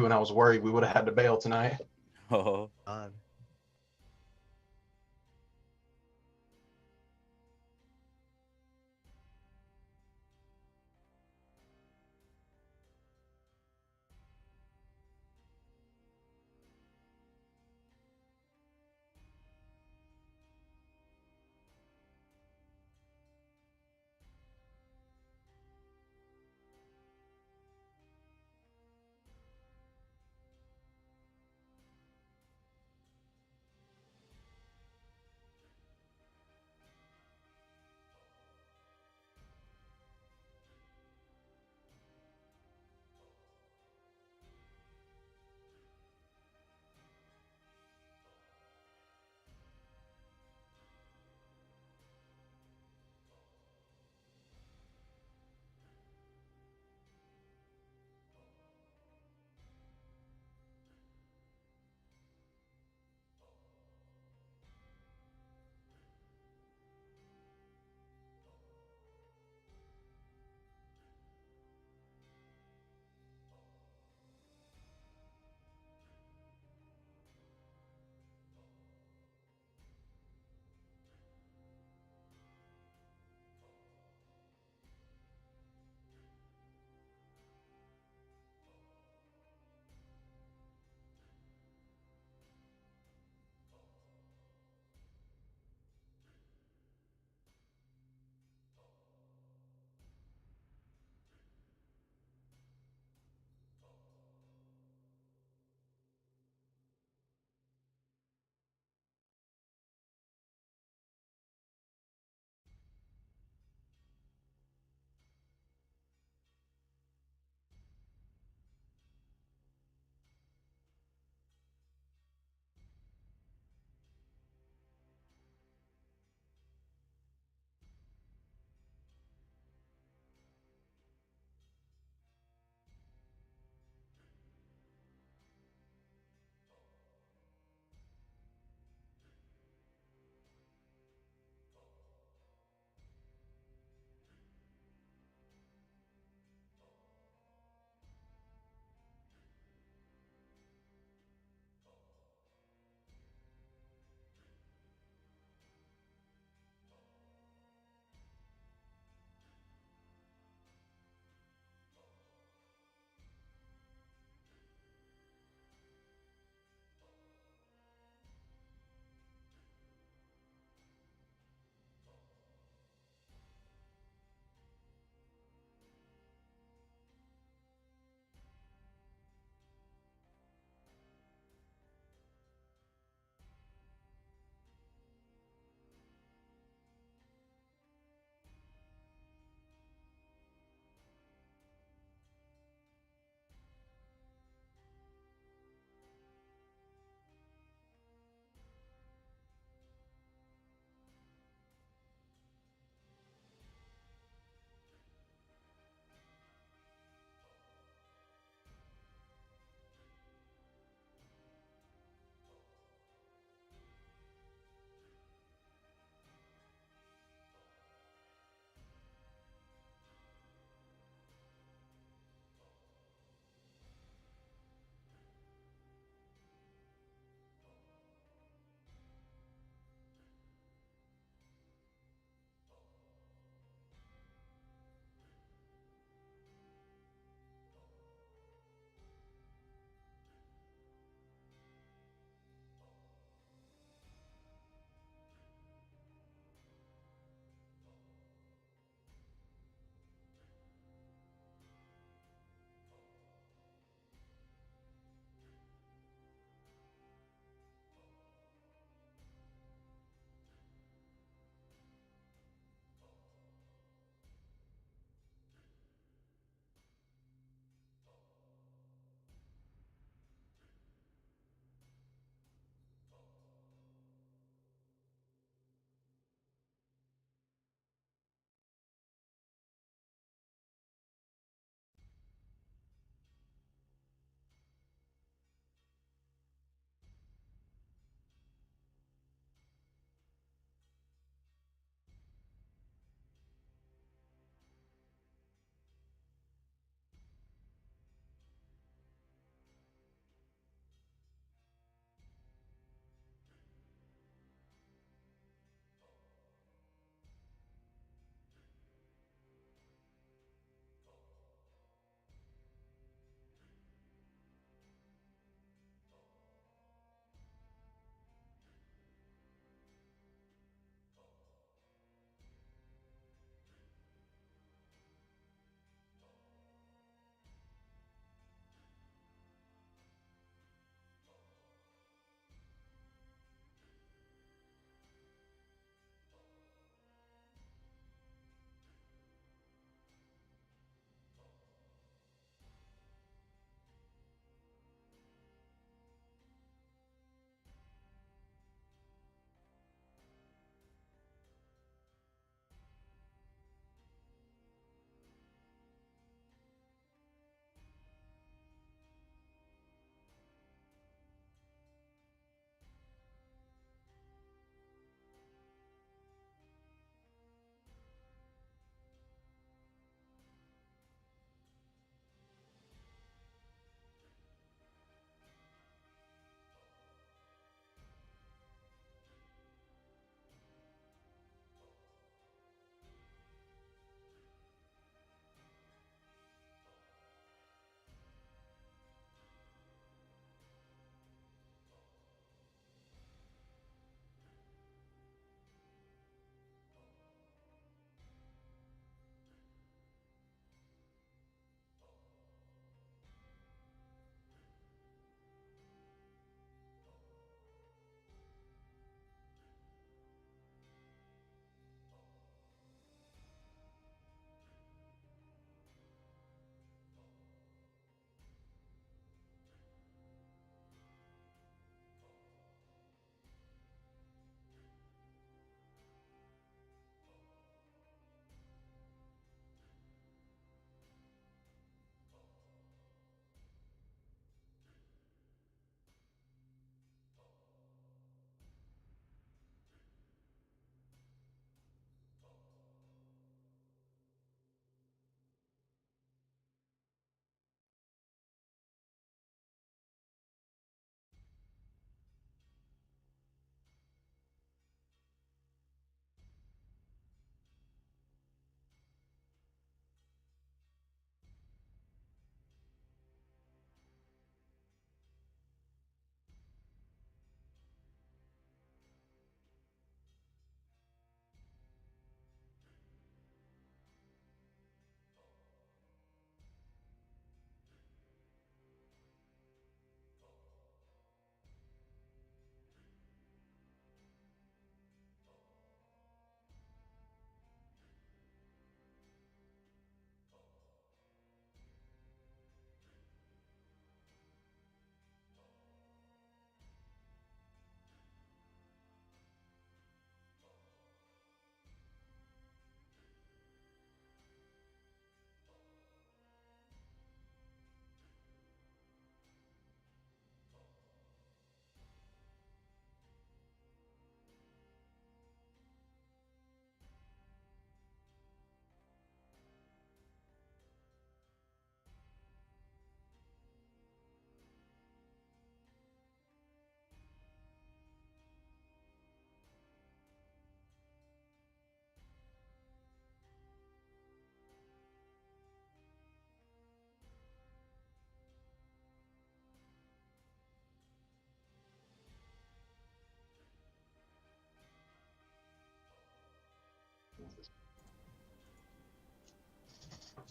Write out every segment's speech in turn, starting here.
and I was worried we would have had to bail tonight. Oh, God.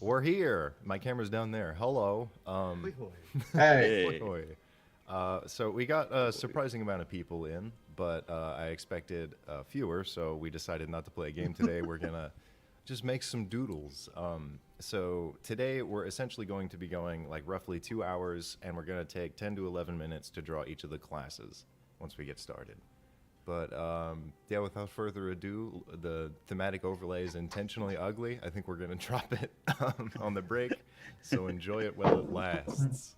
We're here. My camera's down there. Hello. Hey. Hoi. So we got a surprising amount of people in, but I expected fewer, so we decided not to play a game today. We're gonna just make some doodles. So today we're essentially going to be going like roughly 2 hours, and we're gonna take 10 to 11 minutes to draw each of the classes once we get started. But yeah, without further ado, the thematic overlay is intentionally ugly. I think we're gonna drop it on the break, so enjoy it while it lasts.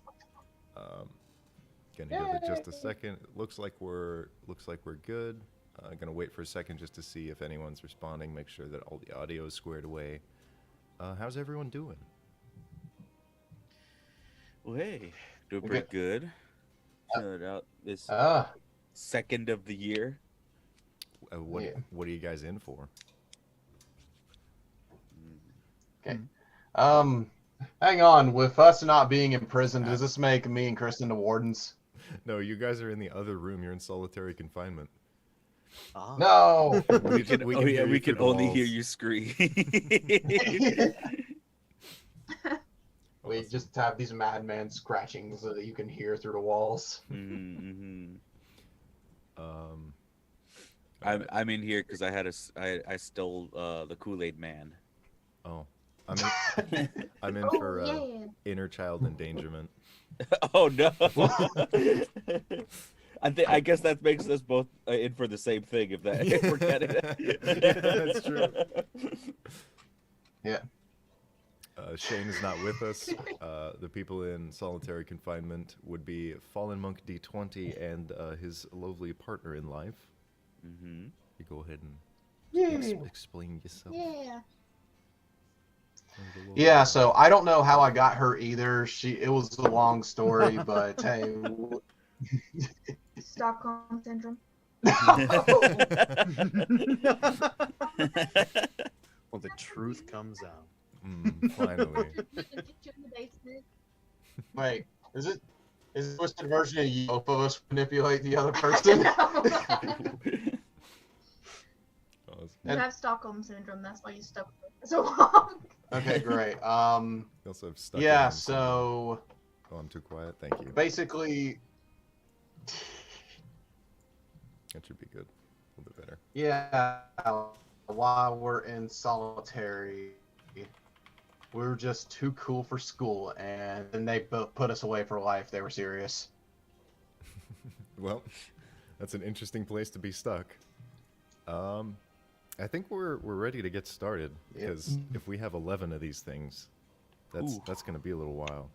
Gonna give it just a second. Looks like we're good. Gonna wait for a second just to see if anyone's responding. Make sure that all the audio is squared away. How's everyone doing? Well, hey, doing pretty good. Chilling out this second of the year. What are you guys in for? Okay. Hang on. With us not being in prison, does this make me and Kristen the wardens? No, you guys are in the other room. You're in solitary confinement. No. We can only hear you scream. We just have these madman scratchings that you can hear through the walls. Mm-hmm. I'm in here because I stole the Kool-Aid Man. Oh, I'm in for inner child endangerment. Oh no! I guess that makes us both in for the same thing. If we're getting it. That's true. Yeah. Shane is not with us. The people in solitary confinement would be Fallen Monk D20 and his lovely partner in life. Mm-hmm. You go ahead and explain yourself. Yeah. Yeah, so I don't know how I got her either. It was a long story, but hey. Stockholm syndrome. Well, the truth comes out. Finally. Wait, is it a twisted version of you both of us manipulate the other person? You have Stockholm syndrome. That's why you stuck with it so long. Okay, great. You also have stuck Yeah, in so oh, I'm too quiet. Thank you. basically, That should be good. A little bit better. yeah, while we're in solitary, we were just too cool for school, and then they put us away for life. They were serious. Well, that's an interesting place to be stuck. I think we're ready to get started because if we have 11 of these things, that's going to be a little while.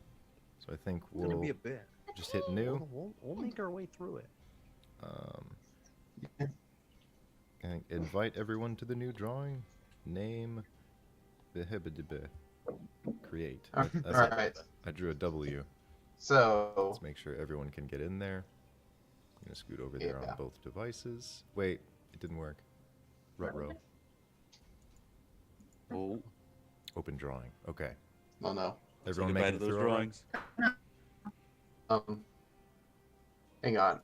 So I think It's gonna be a bit. just hit new. We'll make our way through it. And invite everyone to the new drawing. Name, create. All right. I drew a W. So Let's make sure everyone can get in there. I'm gonna scoot over there on both devices. Wait, it didn't work. Ruh-roh. Oh, Open drawing. Okay. oh no. Everyone goodbye making to it those through all drawings. Hang on.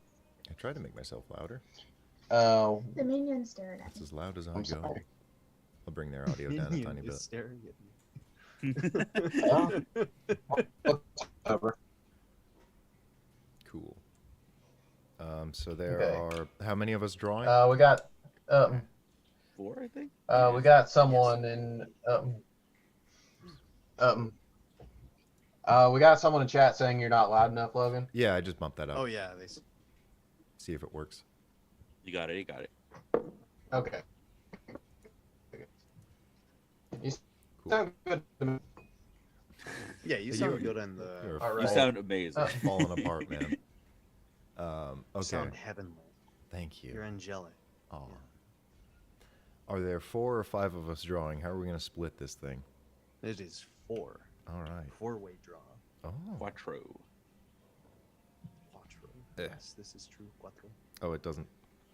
I try to make myself louder. Oh, The minion stared at It's me. as loud as I I'm go. sorry. I'll bring their audio down a Minion tiny is bit. staring at me. over. Cool. So there Okay. are how many of us drawing? We got 4, I think. we got someone in we got someone in chat saying you're not loud enough, Logan. Yeah, I just bumped that up. Oh yeah, See if it works. You got it. Okay. You Cool. sound good to me. yeah. You You- sound good in the. You're All You right. sound amazing. falling apart, man. Okay. Sound heavenly. Thank You're you. angelic. Oh. Are there 4 or 5 of us drawing? How are we gonna split this thing? It is 4. All right. 4-way draw. Oh. Quattro. Quattro. Yeah. Yes, this is true. Quattro. Oh, it doesn't.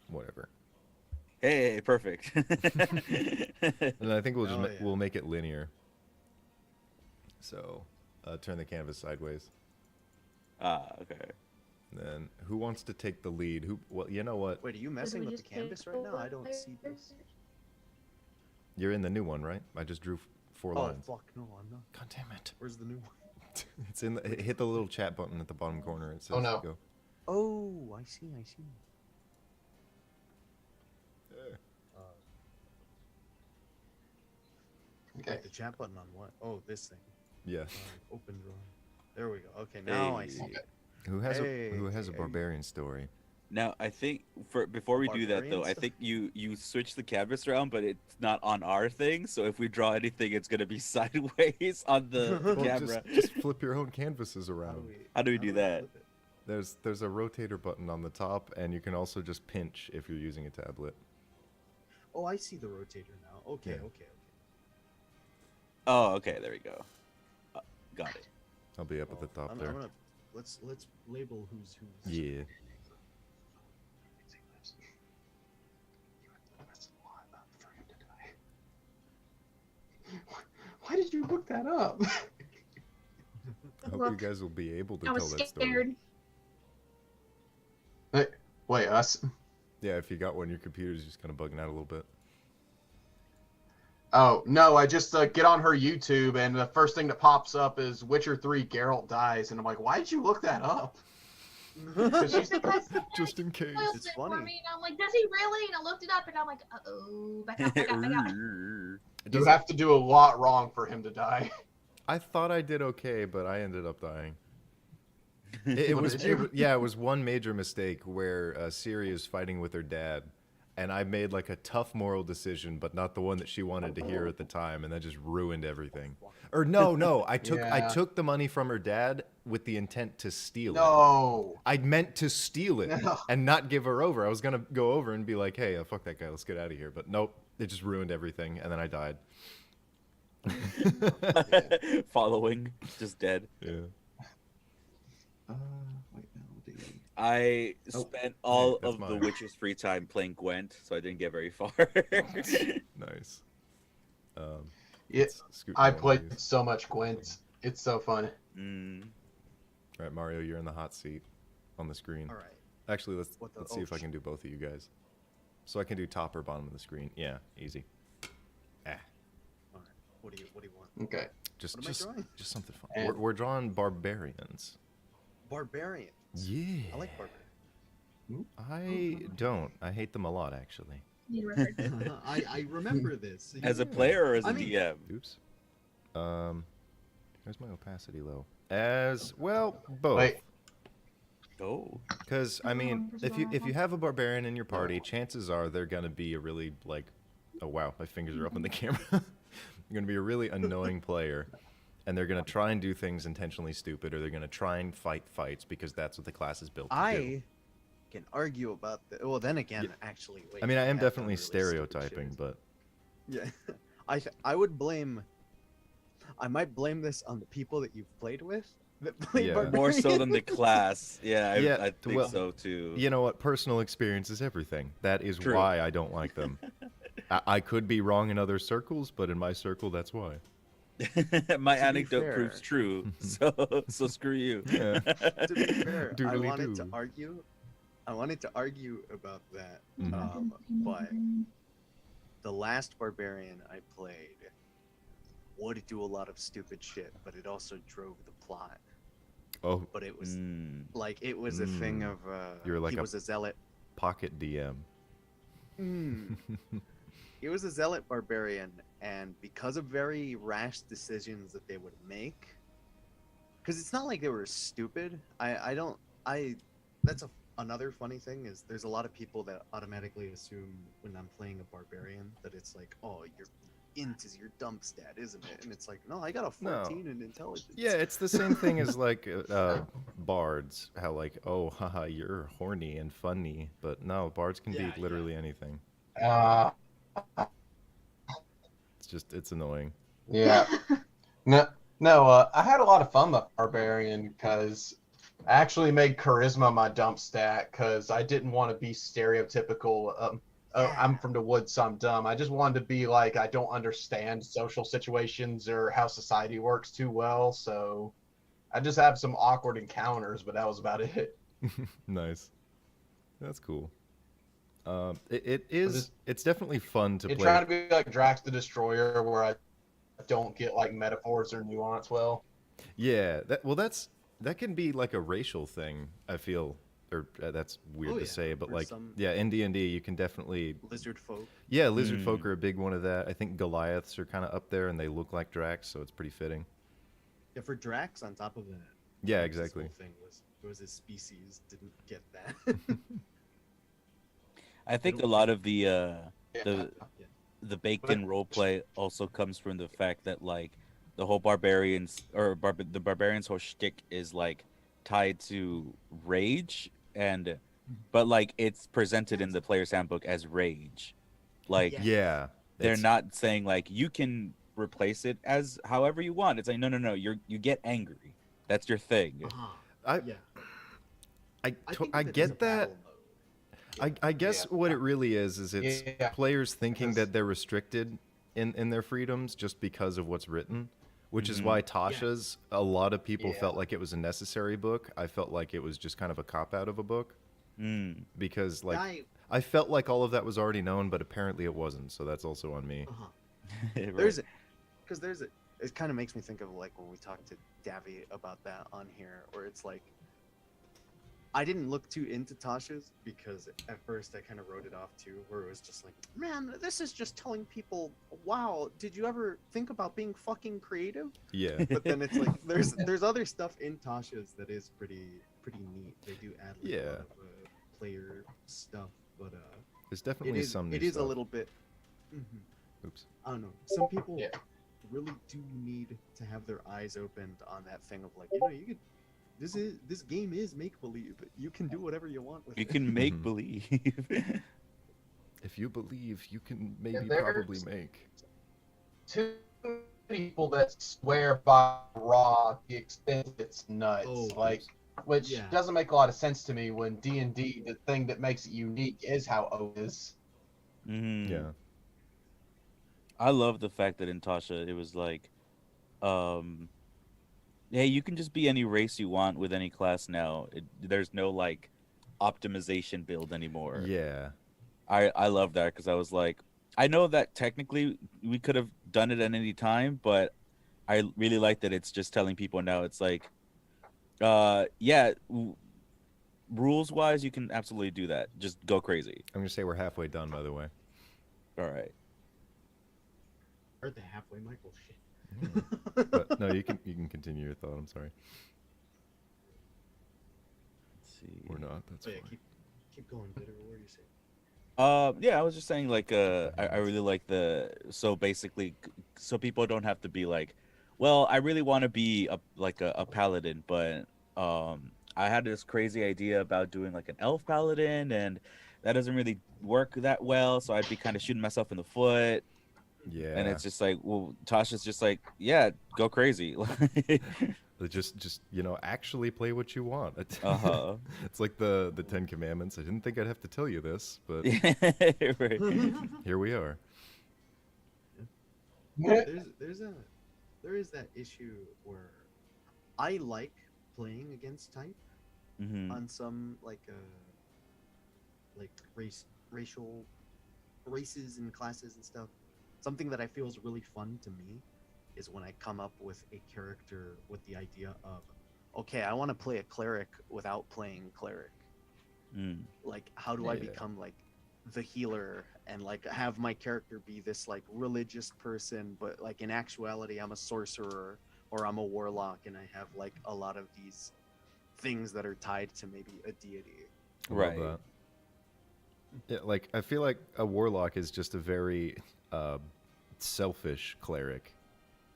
Whatever. Hey, perfect. And I think we'll just Oh, yeah. we'll make it linear. So, turn the canvas sideways. Okay. Then who wants to take the lead? Who? Well, you know what? Wait, are you messing with the canvas right now? I don't see this. You're in the new one, right? I just drew 4 Oh lines. fuck! No, I'm not. God damn it! Where's the new one? It's in. Hit the little chat button at the bottom corner. It says Oh, no. go. Oh, I see. I see. Okay. Wait, the chat button on what? Oh, this thing. Yeah. Open drawing. There we go. Okay, now I Hey. see. it. Who has a Hey. barbarian story? Now I think before we do that though, I Barbarians? think you switch the canvas around, but it's not on our thing. So if we draw anything, it's gonna be sideways on the Well, camera. just flip your own canvases How around. How do we do that? flip it? There's a rotator button on the top, and you can also just pinch if you're using a tablet. Oh, I see the rotator now. Okay, Yeah. okay. Oh, okay, there we go. Got it. I'll be up at the top I'm there. gonna let's label who's. Yeah. Why did you look that up? I hope you guys will be able to I tell was that story. scared. Wait, us? Yeah, if you got one, your computer's just kind of bugging out a little bit. Oh, no, I just get on her YouTube, and the first thing that pops up is Witcher 3 Geralt dies, and I'm like, why did you look that up? It's because somebody Just in case. spoiled It's it for funny. me, and I'm like, does he really? And I looked it up, and I'm like, uh-oh, back out. You have to do a lot wrong for him to die. I thought I did okay, but I ended up dying. It What was, did you? it was one major mistake where Ciri is fighting with her dad, and I made like a tough moral decision, but not the one that she wanted to hear at the time, and that just ruined everything. Or no, I Yeah. took the money from her dad with the intent to steal it. No. I meant to steal it No. and not give her over. I was gonna go over and be like, "Hey, fuck that guy, let's get out of here." But nope, it just ruined everything, and then I died. Following, just dead. Yeah. Wait, no, I Oh, spent all that's of the mine. Witcher's free time playing Gwent, so I didn't get very far. Nice. Yeah, let's scoot I down, played please. so much Gwent. It's so fun. Mm. All right, Mario, you're in the hot seat on the screen. All right. Actually, let's What the- see oh, if I can do both of you guys. So I can do top or bottom of the screen. Yeah, easy. All right. What do you want? Okay. Just What am I drawing? just something fun. And- We're drawing barbarians. Barbarians. Yeah. I like barbarians. I don't. I hate them a lot, actually. Need a record. I remember this. As a player or as a I mean- DM? Oops. Where's my opacity low? As well, both. Wait. Oh. Because I mean, if you have a barbarian in your party, chances are they're gonna be a really like, oh wow, my fingers are up in the camera. They're gonna be a really annoying player, and they're gonna try and do things intentionally stupid, or they're gonna try and fight fights because that's what the class is built to do. I can argue about that. Well, then again, actually, wait. I mean, I am have done definitely really stupid stereotyping, shit. but Yeah, I would blame. I might blame this on the people that you've played with. That play Yeah. More so than the barbarians. class. Yeah, Yeah, I think well, so too. you know what? Personal experience is everything. That is True. why I don't like them. I could be wrong in other circles, but in my circle, that's why. My To be anecdote fair- proves true. So screw you. Yeah. To be fair, I Doodly wanted to doo. argue. I wanted to argue about that, Mhm. but the last barbarian I played would do a lot of stupid shit, but it also drove the plot. Oh, But it was Mm. like it was a thing Mm. of You're like he a- was a zealot. pocket DM. He was a zealot barbarian, and because of very rash decisions that they would make, because it's not like they were stupid. That's another funny thing is there's a lot of people that automatically assume when I'm playing a barbarian that it's like, oh, your int is your dump stat, isn't it? And it's like, no, I got a No. 14 in intelligence. Yeah, it's the same thing as like bards. How like, oh, haha, you're horny and funny, but no, bards can Yeah, be literally anything. It's annoying. Yeah. No, I had a lot of fun with Barbarian because I actually made Charisma my dump stat because I didn't want to be stereotypical. I'm from the woods, so I'm dumb. I just wanted to be like, I don't understand social situations or how society works too well, so I just have some awkward encounters, but that was about it. Nice. That's cool. It's definitely fun to It play. tried to be like Drax the Destroyer, where I don't get like metaphors or nuance well. Yeah, that can be like a racial thing. I feel, or that's weird to say, but like, yeah, in D&D you can definitely lizard folk. Yeah, lizard folk are a big one of that. I think Goliaths are kind of up there, and they look like Dracs, so it's pretty fitting. Yeah, for Drax, on top of that. Yeah, exactly. This whole thing was his species didn't get that. I think a lot of the baked-in roleplay also comes from the fact that like the whole barbarians or the barbarians' whole shtick is like tied to rage, but like it's presented in the player's handbook as rage. Like they're not saying like you can replace it as however you want. It's like no, you get angry. That's your thing. I get that. I guess what it really is it's players thinking that they're restricted in their freedoms just because of what's written, which is why Tasha's, a lot of people felt like it was a necessary book. I felt like it was just kind of a cop-out of a book. Because like I felt like all of that was already known, but apparently it wasn't, so that's also on me. Right. It kind of makes me think of like when we talked to Davy about that on here, where it's like I didn't look too into Tasha's because at first I kind of wrote it off too, where it was just like, man, this is just telling people, wow, did you ever think about being fucking creative? Yeah. But then it's like there's other stuff in Tasha's that is pretty neat. They do add like, a lot of player stuff, but there's definitely some new it is stuff. a little bit. Oops. I don't know. Some people really do need to have their eyes opened on that thing of like, you could. This game is make believe. You can do whatever you want with it. You can make believe. If you believe, you can probably make. Too many people that swear by raw the extent it's nuts. Which doesn't make a lot of sense to me when D&D, the thing that makes it unique is how O is. Yeah. I love the fact that in Tasha it was like, hey, you can just be any race you want with any class now. There's no like optimization build anymore. Yeah. I love that because I was like, I know that technically we could have done it at any time, but I really like that it's just telling people now. It's like, rules wise, you can absolutely do that. Just go crazy. I'm gonna say we're halfway done, by the way. All right. We're at the halfway, Michael. Shit. But no, you can continue your thought. I'm sorry. Let's see. Or not. That's fine. Keep going, Bitter. What are you saying? I was just saying like I really like so basically so people don't have to be like, well, I really want to be a paladin, but I had this crazy idea about doing like an elf paladin, and that doesn't really work that well, so I'd be kind of shooting myself in the foot. Yeah. And it's just like, well, Tasha's just like, yeah, go crazy. just actually play what you want. It's like the 10 Commandments. I didn't think I'd have to tell you this, but here we are. There is that issue where I like playing against type on some like racial races and classes and stuff. Something that I feel is really fun to me is when I come up with a character with the idea of, okay, I want to play a cleric without playing cleric. Like, how do I become like the healer and like have my character be this like religious person, but like in actuality I'm a sorcerer or I'm a warlock and I have like a lot of these things that are tied to maybe a deity. Right. Yeah, like I feel like a warlock is just a very selfish cleric,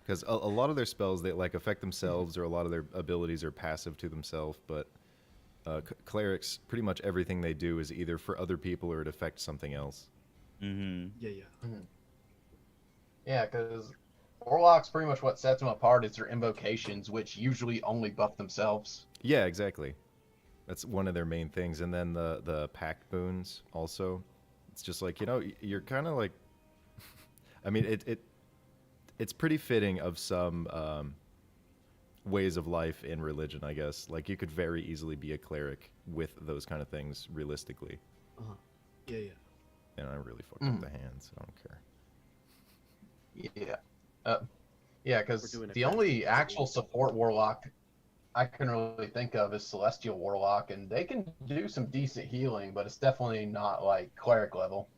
because a lot of their spells they like affect themselves, or a lot of their abilities are passive to themselves. But clerics, pretty much everything they do is either for other people or it affects something else. Yeah, because warlocks pretty much what sets them apart is their invocations, which usually only buff themselves. Yeah, exactly. That's one of their main things. And then the pact boons also. It's just like, you're kind of like, I mean, it's pretty fitting of some ways of life in religion, I guess. Like, you could very easily be a cleric with those kind of things, realistically. Yeah. And I really fucked up the hands. I don't care. Yeah. Yeah, because doing it the fast. only actual support warlock I can really think of is Celestial Warlock, and they can do some decent healing, but it's definitely not like cleric level.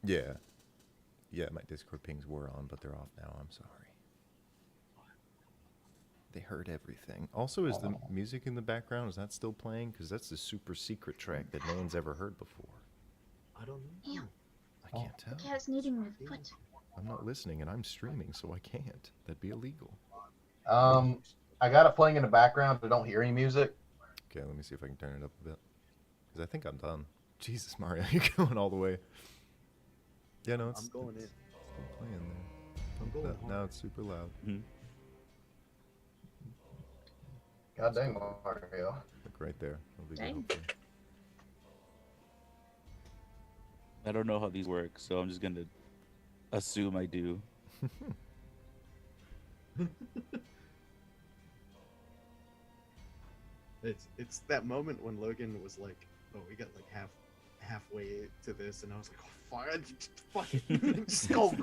Yeah. Yeah, my Discord pings were on, but they're off now. I'm sorry. They heard everything. Also, is the music in the background, is that still playing? Because that's the super secret track that no one's ever heard before. I don't know. Damn, I can't tell. the cat's kneading my foot. I'm not listening, and I'm streaming, so I can't. That'd be illegal. I got it playing in the background, but don't hear any music. Okay, let me see if I can turn it up a bit. Because I think I'm done. Jesus, Mario, you're going all the way. Yeah, no, it's I'm going it's in. still playing there. I'm going hard. Now it's super loud. God dang, Mario. Look right there. That'll be good, Dang. hopefully. I don't know how these work, so I'm just gonna assume I do. It's that moment when Logan was like, "Oh, we got like halfway to this," and I was like, "Oh, fuck, just go."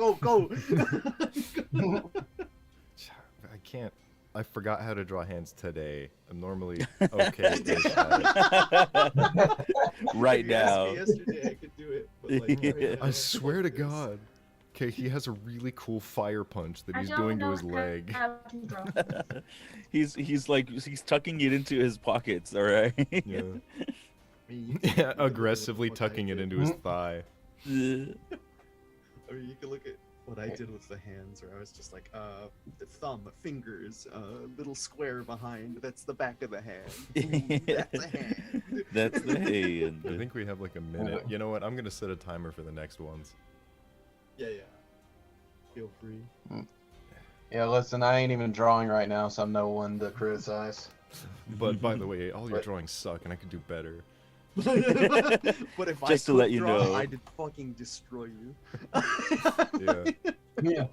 I can't. I forgot how to draw hands today. I'm normally okay. Right If you asked me now. yesterday, I could do it. But like, right now, I swear to this. God. Okay, he has a really cool fire punch that I he's don't doing to know his leg. how to draw. he's tucking it into his pockets, all right? Yeah. I mean, you can Yeah, look at aggressively what I tucking it did. into his thigh. I mean, you can look at what I did with the hands, where I was just like, the thumb, fingers, little square behind. That's the back of the hand. Ooh, that's a hand. That's the hand. I think we have like a minute. You know what? I'm gonna set a timer for the next ones. Yeah. Feel free. Yeah, listen, I ain't even drawing right now, so I'm no one to criticize. But by the way, all your drawings suck, and I could do better. But if Just to I could let you draw, know. I'd fucking destroy you. Yeah. Yeah.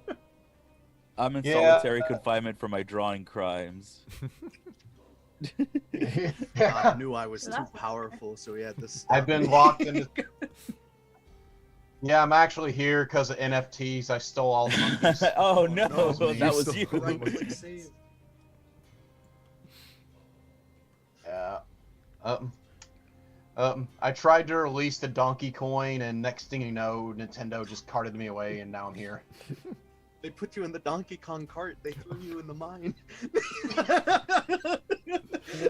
I'm in Yeah. solitary confinement for my drawing crimes. God knew I was too That's- powerful, so he had to stop I've been me. locked into. Yeah, I'm actually here because of NFTs. I stole all the monkeys. Oh Oh, no, no, that man. was You you. stole the Right-click save. Yeah. I tried to release the Donkey Coin, and next thing you know, Nintendo just carted me away, and now I'm here. They put you in the Donkey Kong cart. They threw you in the mine.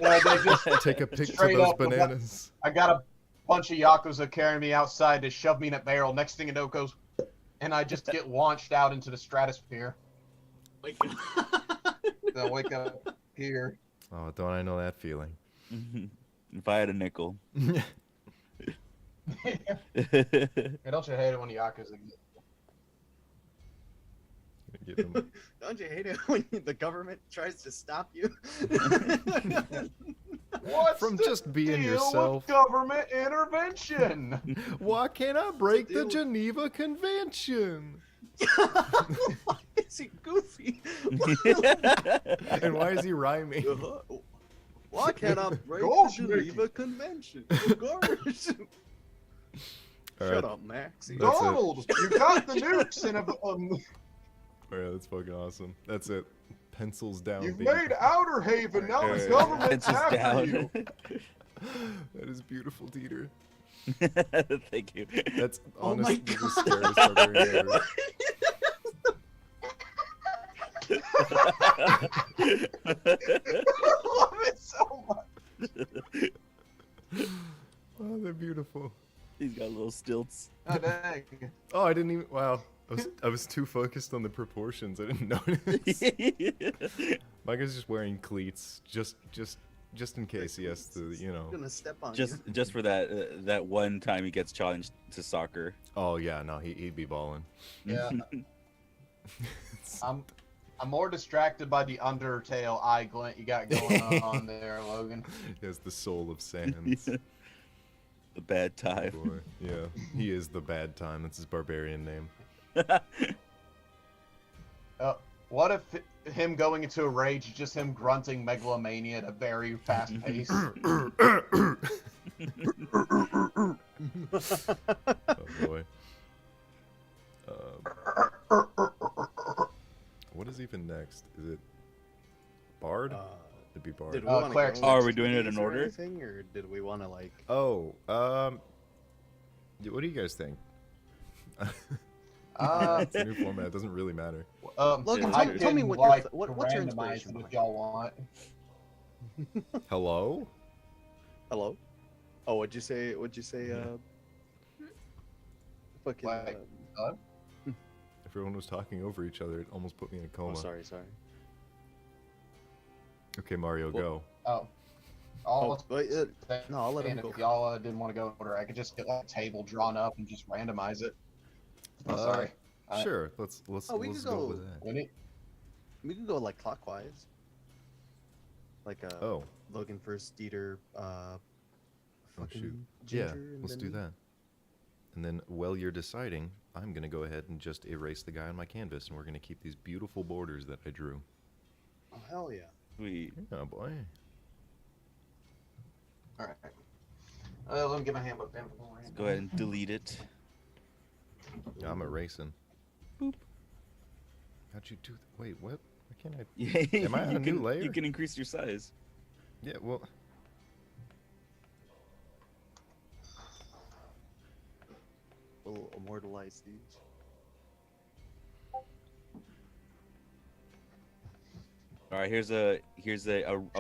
Yeah, they just Take a pic of Straight those up, bananas. I got a bunch of Yakuza carrying me outside to shove me in a barrel. Next thing you know, it goes, and I just get launched out into the stratosphere. Like, So I wake up here. Oh, don't I know that feeling? If I had a nickel. Hey, don't you hate it when Yakuza Get them. don't you hate it when the government tries to stop you? What's From the just being deal yourself. with government intervention? Why can't I break the deal with- Geneva Convention? Is he goofy? And why is he rhyming? Why can't I break Gosh, the Geneva Convention? Gosh. All Shut right. up, Max. That's it. Donald, you got the nukes in a. All right, that's fucking awesome. That's it. Pencils down. You've baby. made Outer Haven. Now the Yeah. government's Pencils after down. you. That is beautiful, Dieter. Thank you. That's Oh my honestly the God. scariest barbarian ever. I love it so much. Oh, they're beautiful. He's got little stilts. Oh, dang. Oh, I didn't even. Wow, I was too focused on the proportions. I didn't notice. My guy's just wearing cleats, just in case he has to, you know. I'm gonna step on just for that one time he gets challenged to soccer. Oh yeah, no, he'd be balling. Yeah. I'm more distracted by the Undertale eye glint you got going on there, Logan. He has the soul of sands. The bad time. Boy, yeah, he is the bad time. That's his barbarian name. What if him going into a rage is just him grunting megalomania at a very fast pace? Oh boy. What is is even next? Is it Bard? It'd be Bard. Did we want to clerics. go Oh, are with we doing it in these or order? anything, or did we want to like? Oh, what do you guys think? It's a new format. It doesn't really matter. Logan, I tell me can, what like, what's your randomize inspiration? it if behind y'all want. Hello? Hello. Oh, what'd you say? What'd you say? Fucking. Like, Everyone was talking over each other. It almost put me in a coma. Oh, sorry. Okay, Mario, go. Oh. Oh, no, I'll let him and go. if y'all didn't want to go in order, I could just get like a table drawn up and just randomize it. Oh, sorry. Sure. Let's Oh, we let's could go go- with that. We can go like clockwise. Like Oh, Logan first, Dieter, fucking shoot. Ginger, yeah. and Let's then do me. that. And then while you're deciding, I'm gonna go ahead and just erase the guy on my canvas, and we're gonna keep these beautiful borders that I drew. Oh hell yeah! Sweet. Oh boy. All right. Let me get my handbook then. Let's go ahead and delete it. Yeah, I'm erasing. Boop. How'd you do? Wait, what? Why can't I? Yeah. Am I on a new layer? You can increase your size. Yeah. Well. We'll immortalize these. All right, here's a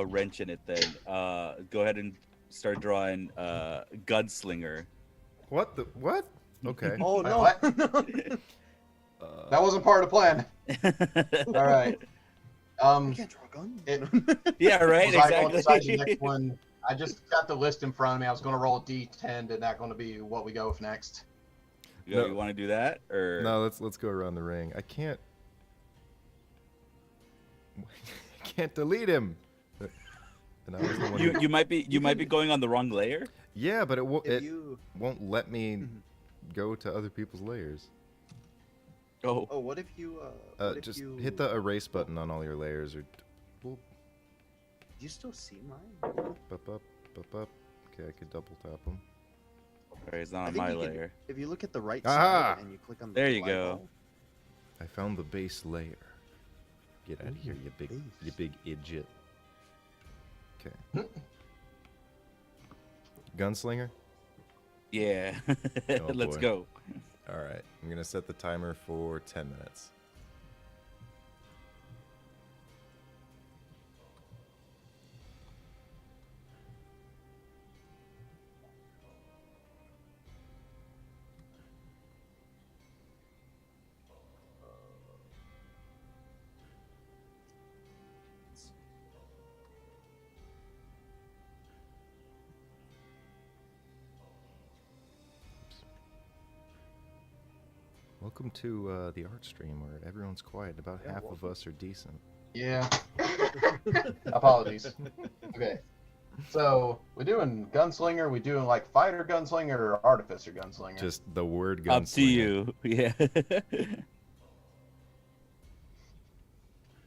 wrench in it. Then go ahead and start drawing gunslinger. What the? What? Okay. Oh no! What? Uh, That wasn't part of the plan. All right. I can't draw a gun. Yeah, right. Was I going to decide the Exactly. next one? I just got the list in front of me. I was going to roll a d10. Is that going to be what we go with next? You want to do that or no, let's go around the ring. I can't. I can't delete him. And I was the one who- You might be going on the wrong layer. Yeah, but If you won't let me go to other people's layers. Oh, what if you what if Just you hit the erase button on all your layers, or boop, Do you still see mine? up, up, up, up. Okay, I could double tap them. sorry, it's not I on think my you can- layer. If you look at the right Aha! side and you click on the There you go. eyeball, I found the base layer. Get out of here, you big idiot. Okay. Gunslinger. Yeah. Oh, Let's boy. go. All right, I'm gonna set the timer for 10 minutes. Welcome to the art stream where everyone's quiet. About Yeah, half welcome. of us are decent. Yeah. Apologies. Okay. So, we doing gunslinger? We doing like fighter gunslinger or artificer gunslinger? Just the word gunslinger. Up to you. Yeah.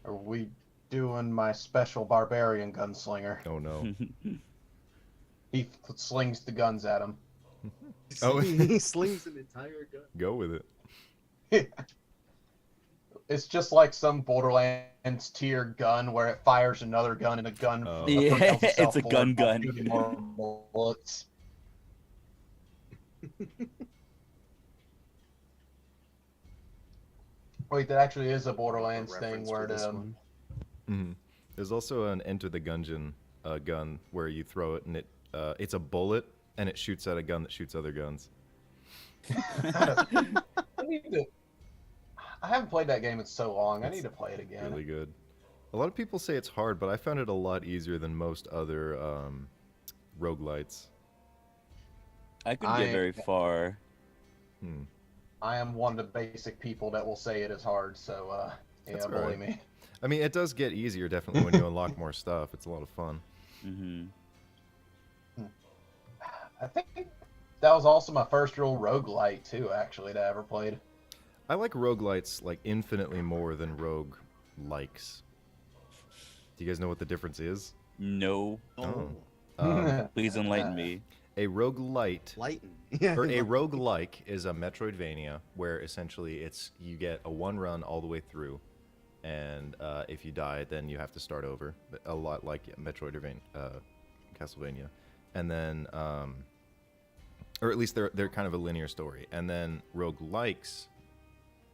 Are we doing my special barbarian gunslinger? Oh no. He slings the guns at him. Oh. he slings an entire gun. Go with it. It's just like some Borderlands tier gun where it fires another gun and a gun. Oh. Yeah, propels itself it's a gun forward by gun. shooting more bullets. Wait, that actually is a Borderlands thing Reference where for this the one. Hmm. There's also an Enter the Gungeon gun where you throw it and it's a bullet and it shoots at a gun that shoots other guns. I haven't played that game in so long. I need to play it again. Really good. A lot of people say it's hard, but I found it a lot easier than most other roguelites. I couldn't get very far. Hmm. I am one of the basic people that will say it is hard, so yeah, That's believe alright. me. I mean, it does get easier definitely when you unlock more stuff. It's a lot of fun. Hmm. I think that was also my first real roguelite too, actually, that I ever played. I like roguelites like infinitely more than roguelikes. Do you guys know what the difference is? No. Oh. Please enlighten me. A roguelite Lighten. or a roguelike is a Metroidvania where essentially you get a one run all the way through, and if you die, then you have to start over. A lot like Metroidvania, Castlevania, and then, or at least they're kind of a linear story. And then roguelikes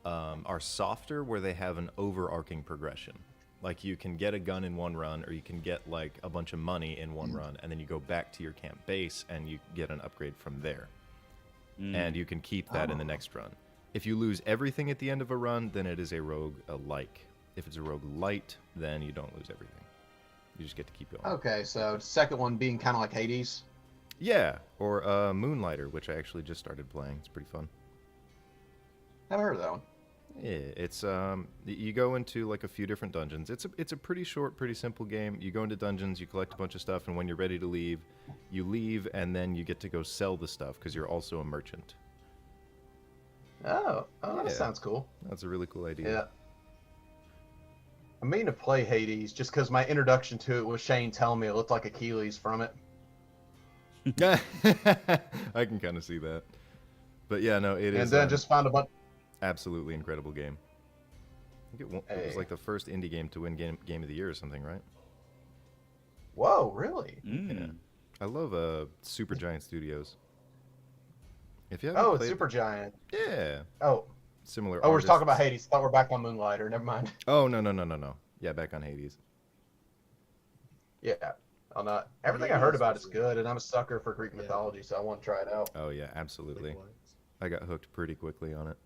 are softer, where they have an overarching progression. Like you can get a gun in one run, or you can get like a bunch of money in one run, and then you go back to your camp base and you get an upgrade from there. And you can keep that in the next run. If you lose everything at the end of a run, then it is a roguelike. If it's a roguelite, then you don't lose everything. You just get to keep going. Okay, so the second one being kind of like Hades. Yeah, or Moonlighter, which I actually just started playing. It's pretty fun. Haven't heard of that one. Yeah, it's you go into like a few different dungeons. It's a pretty short, pretty simple game. You go into dungeons, you collect a bunch of stuff, and when you're ready to leave, you leave, and then you get to go sell the stuff because you're also a merchant. Oh, that Yeah. sounds cool. That's a really cool idea. Yeah. I mean to play Hades just because my introduction to it was Shane telling me it looked like Achilles from it. I can kind of see that. But yeah, no, it is. And then just found a bunch. Absolutely incredible game. I think it was like the first indie game to win game of the year or something, right? Whoa, really? Yeah. I love Super Giant Studios. If you Oh, haven't it's played... Super Giant. Yeah. Oh, Similar. we're artists. talking about Hades. Thought we're back on Moonlighter. Never mind. Oh no. Yeah, back on Hades. Yeah. I'm not. Everything I heard about is good, and I'm a sucker for Greek mythology, so I want to try it out. Oh yeah, absolutely. I got hooked pretty quickly on it.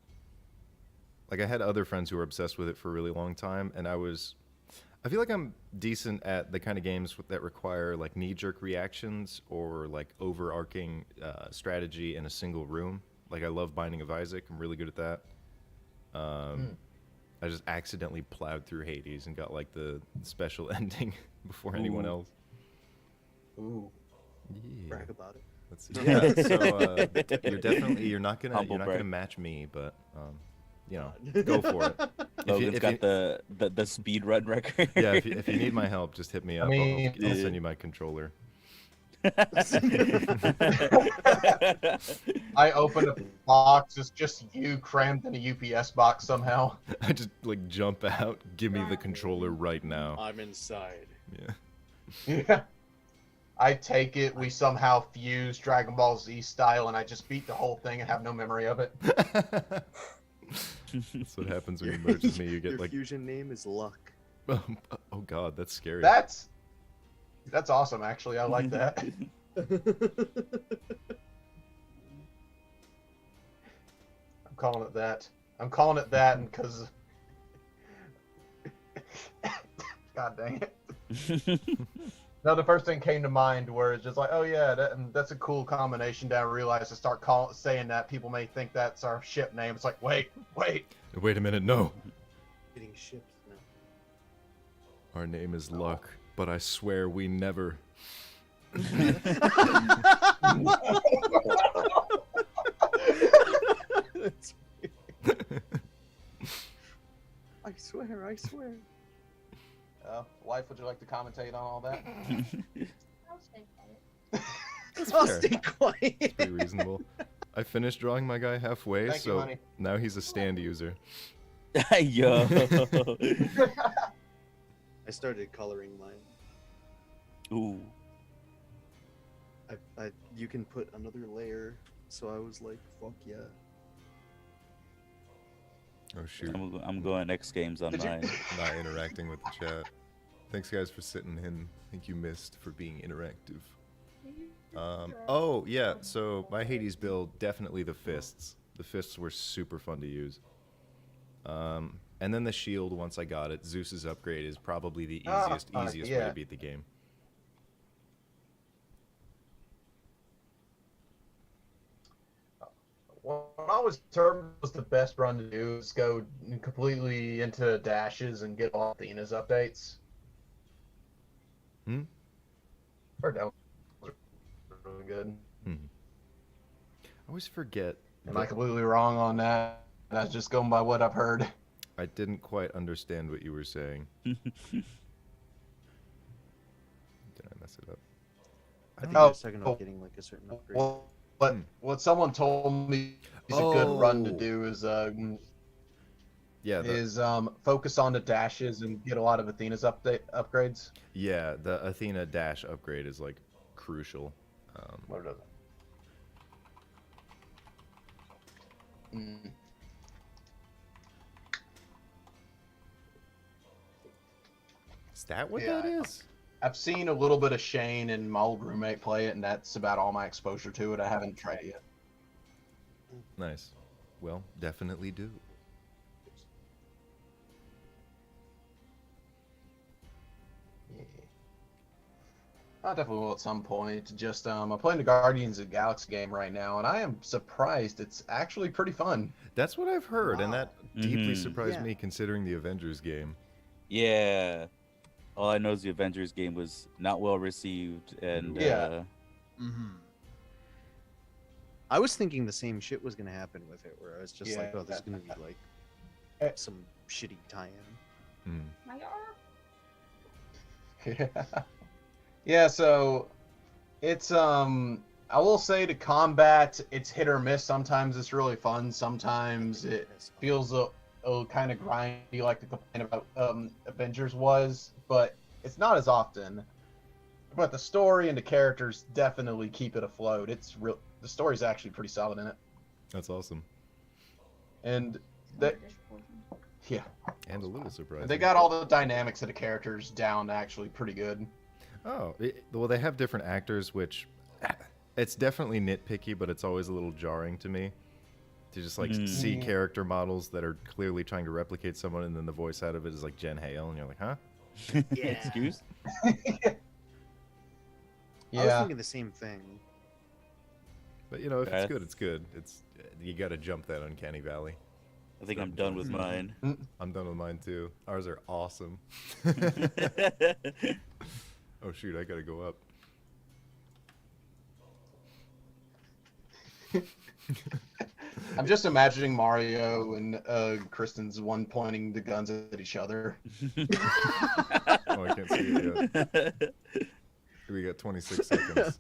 Like I had other friends who were obsessed with it for a really long time, and I feel like I'm decent at the kind of games that require like knee-jerk reactions or like overarching strategy in a single room. Like I love Binding of Isaac. I'm really good at that. I just accidentally plowed through Hades and got like the special ending before anyone else. Ooh. Yeah. Brag about it. Let's see. Yeah, so you're not gonna brag. match me, but you know, go for it. Logan's got the speed run record. Yeah, if you need my help, just hit me up. mean, I'll send you my controller. I opened a box. It's just you crammed in a UPS box somehow. I just like jump out. Give me the controller right now. I'm inside. Yeah. Yeah. I take it. We somehow fuse Dragon Ball Z style, and I just beat the whole thing and have no memory of it. That's what happens when you merge with me. You get Your like, fusion name is Luck. oh god, that's scary. That's awesome. Actually, I like that. I'm calling it that. I'm calling it that because. God dang it. No, the first thing came to mind where it's just like, oh yeah, that's a cool combination. Then I realized to start saying that, people may think that's our ship name. It's like, wait. Wait a minute, no. Getting shipped now. Our name is Luck, but I swear we never. That's I swear. Wife, would you like to commentate on all that? I'll stay quiet. I'll fair. stay quiet. It's pretty reasonable. I finished drawing my guy halfway, Thank you, so honey. now he's a stand user. Yo. I started coloring mine. Ooh. You can put another layer, so I was like, fuck yeah. Oh shoot, I'm going X Games on Did you- mine. not interacting with the chat. Thanks guys for sitting in. Thank you missed for being interactive. Oh yeah, so my Hades build, definitely the fists. The fists were super fun to use. And then the shield, once I got it, Zeus's upgrade is probably the easiest way yeah. to beat the game. What I always determined was the best run to do is go completely into dashes and get all Athena's updates. Hmm? Or that was really good. I always forget. Am I completely wrong on that? That's just going by what I've heard. I didn't quite understand what you were saying. Did I mess it up? I think Oh, they're second off getting like a certain upgrade. Well, what someone told me is a good run to Oh. do is Yeah. focus on the dashes and get a lot of Athena's upgrades? Yeah, the Athena dash upgrade is like crucial. What are they? Is that what Yeah, that is? I've seen a little bit of Shane and my old roommate play it, and that's about all my exposure to it. I haven't tried it yet. Nice. Well, definitely do. Yeah. I definitely will at some point. Just I'm playing the Guardians of the Galaxy game right now, and I am surprised. It's actually pretty fun. That's what I've heard, and that deeply Mhm. surprised Yeah. me considering the Avengers game. Yeah. All I know is the Avengers game was not well received, and Yeah. I was thinking the same shit was gonna happen with it, where I was just like, Yeah. oh, this is gonna be like Eh. some shitty tie-in. Mm. My arm. Yeah, so it's I will say the combat, it's hit or miss. Sometimes it's really fun, sometimes it feels a kind of grindy like the complaint about Avengers was, but it's not as often. But the story and the characters definitely keep it afloat. It's real. The story's actually pretty solid in it, That's awesome. and that yeah, And a little surprising. they got all the dynamics of the characters down actually pretty good. Oh, well, they have different actors, which it's definitely nitpicky, but it's always a little jarring to me to just like see character models that are clearly trying to replicate someone, and then the voice out of it is like Jen Hale, and you're like, huh? Yeah. Excuse? I was Yeah, thinking the same thing. But you know, if it's Okay. good, it's good. It's you got to jump that uncanny valley. I think I'm done with mine. I'm done with mine too. Ours are awesome. Oh shoot, I gotta go up. I'm just imagining Mario and Kristen's one pointing the guns at each other. Oh, I can't see it yet. We got 26 seconds.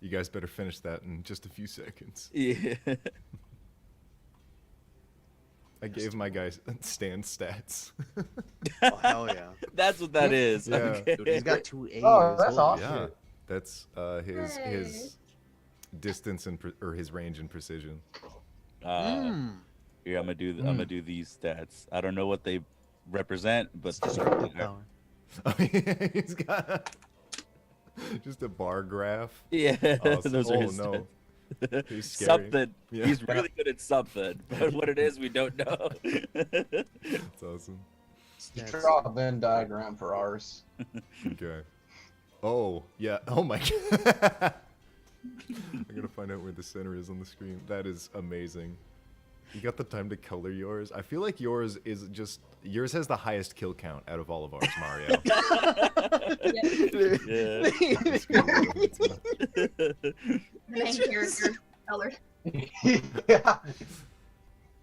You guys better finish that in just a few seconds. Yeah. I gave my guy stand stats. Oh hell yeah! That's what that is. Yeah. Okay. Dude, he's got 2 A's. Oh, that's Holy awesome. Yeah, that's his Hey. distance and or his range and precision. Here, I'm gonna do these stats. I don't know what they represent, but Destructive power. Oh, yeah, he's got just a bar graph. yeah, Awesome. those are Oh his no, stats. he's scary. Something. Yeah. He's really good at something, but what it is, we don't know. That's awesome. You Stats. draw a Venn diagram for ours. Okay. Oh yeah. Oh my god. I'm gonna find out where the center is on the screen. That is amazing. You got the time to color yours. I feel like yours has the highest kill count out of all of ours, Mario. Yeah. That's good. The main character colored. Yeah.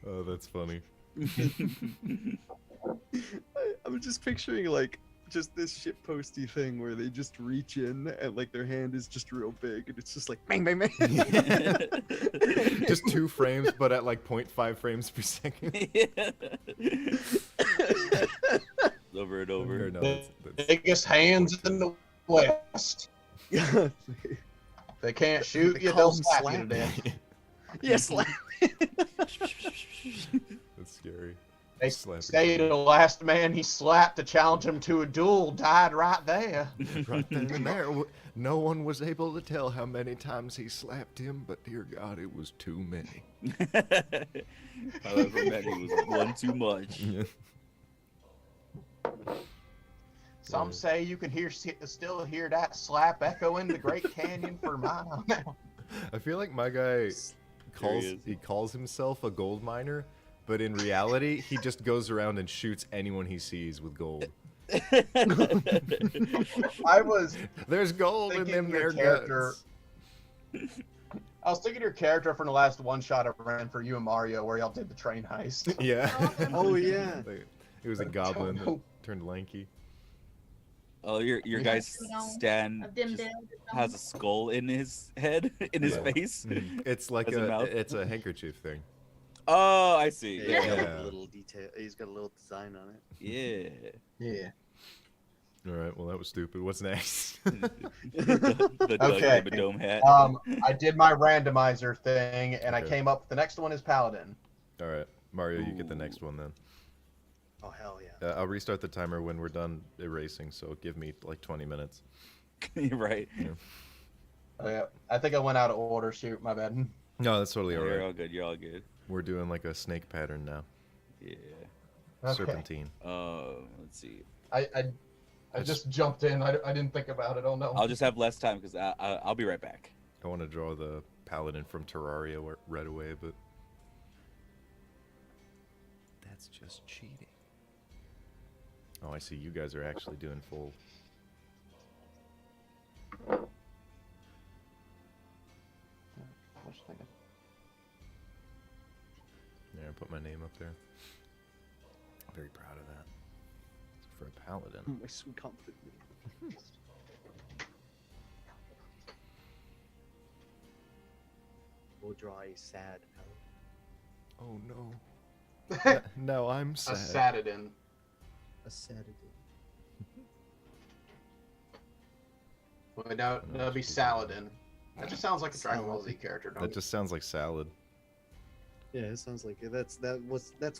Oh, that's funny. I'm just picturing like just this shit posty thing where they just reach in and like their hand is just real big and it's just like bang bang bang. Just 2 frames, but at like 0.5 frames per second. Over and Or over. no, The that's biggest hands in the West. They can't shoot They you, call they'll them slap you to slap. death. Yes. that's scary. They Slap say you. the last man he slapped to challenge him to a duel died right there. Right then and there, no one was able to tell how many times he slapped him, but dear God, it was too many. However many was one too much. Some say you can still hear that slap echo in the Great Canyon for miles. I feel like my guy There he is. calls himself a gold miner, but in reality, he just goes around and shoots anyone he sees with gold. I was There's gold in thinking them your there character- guts. I was thinking of your character from the last one shot I ran for you and Mario where y'all did the train heist. Yeah. Oh yeah. Like, it was a goblin that turned lanky. Oh, your guy's stand Of them just dead. has a skull in his head, in his Yeah. face. It's like As a mouth? it's a handkerchief thing. Oh, I see. Yeah, Yeah. he's got, like, Yeah. a little detail. He's got a little design on it. Yeah. Yeah. All right. Well, that was stupid. What's next? The Okay. Doug Dome hat. I did my randomizer thing, and I Okay. came up. The next one is paladin. All right, Mario, you get the Ooh. next one then. Oh hell yeah. I'll restart the timer when we're done erasing, so give me like 20 minutes. You're right. Oh yeah. I think I went out of order. Shoot, my bad. No, that's totally all You're right. all good. You're all good. We're doing like a snake pattern now. Yeah. Okay. Serpentine. Let's see. I just jumped in. I didn't think about it. Oh no. I'll just have less time because I'll be right back. I want to draw the paladin from Terraria right away, but that's just cheating. Oh, I see. You guys are actually doing full. Yeah, I put my name up there. I'm very proud of that. For a paladin. My sweet confident. We'll draw a sad paladin. Oh no. No, I'm A sad. Satadin. A Saturday. Wait, no, that'd be Saladin. That just sounds like a Dragon Ball Z character. That just sounds like salad. Yeah, it sounds like it. That's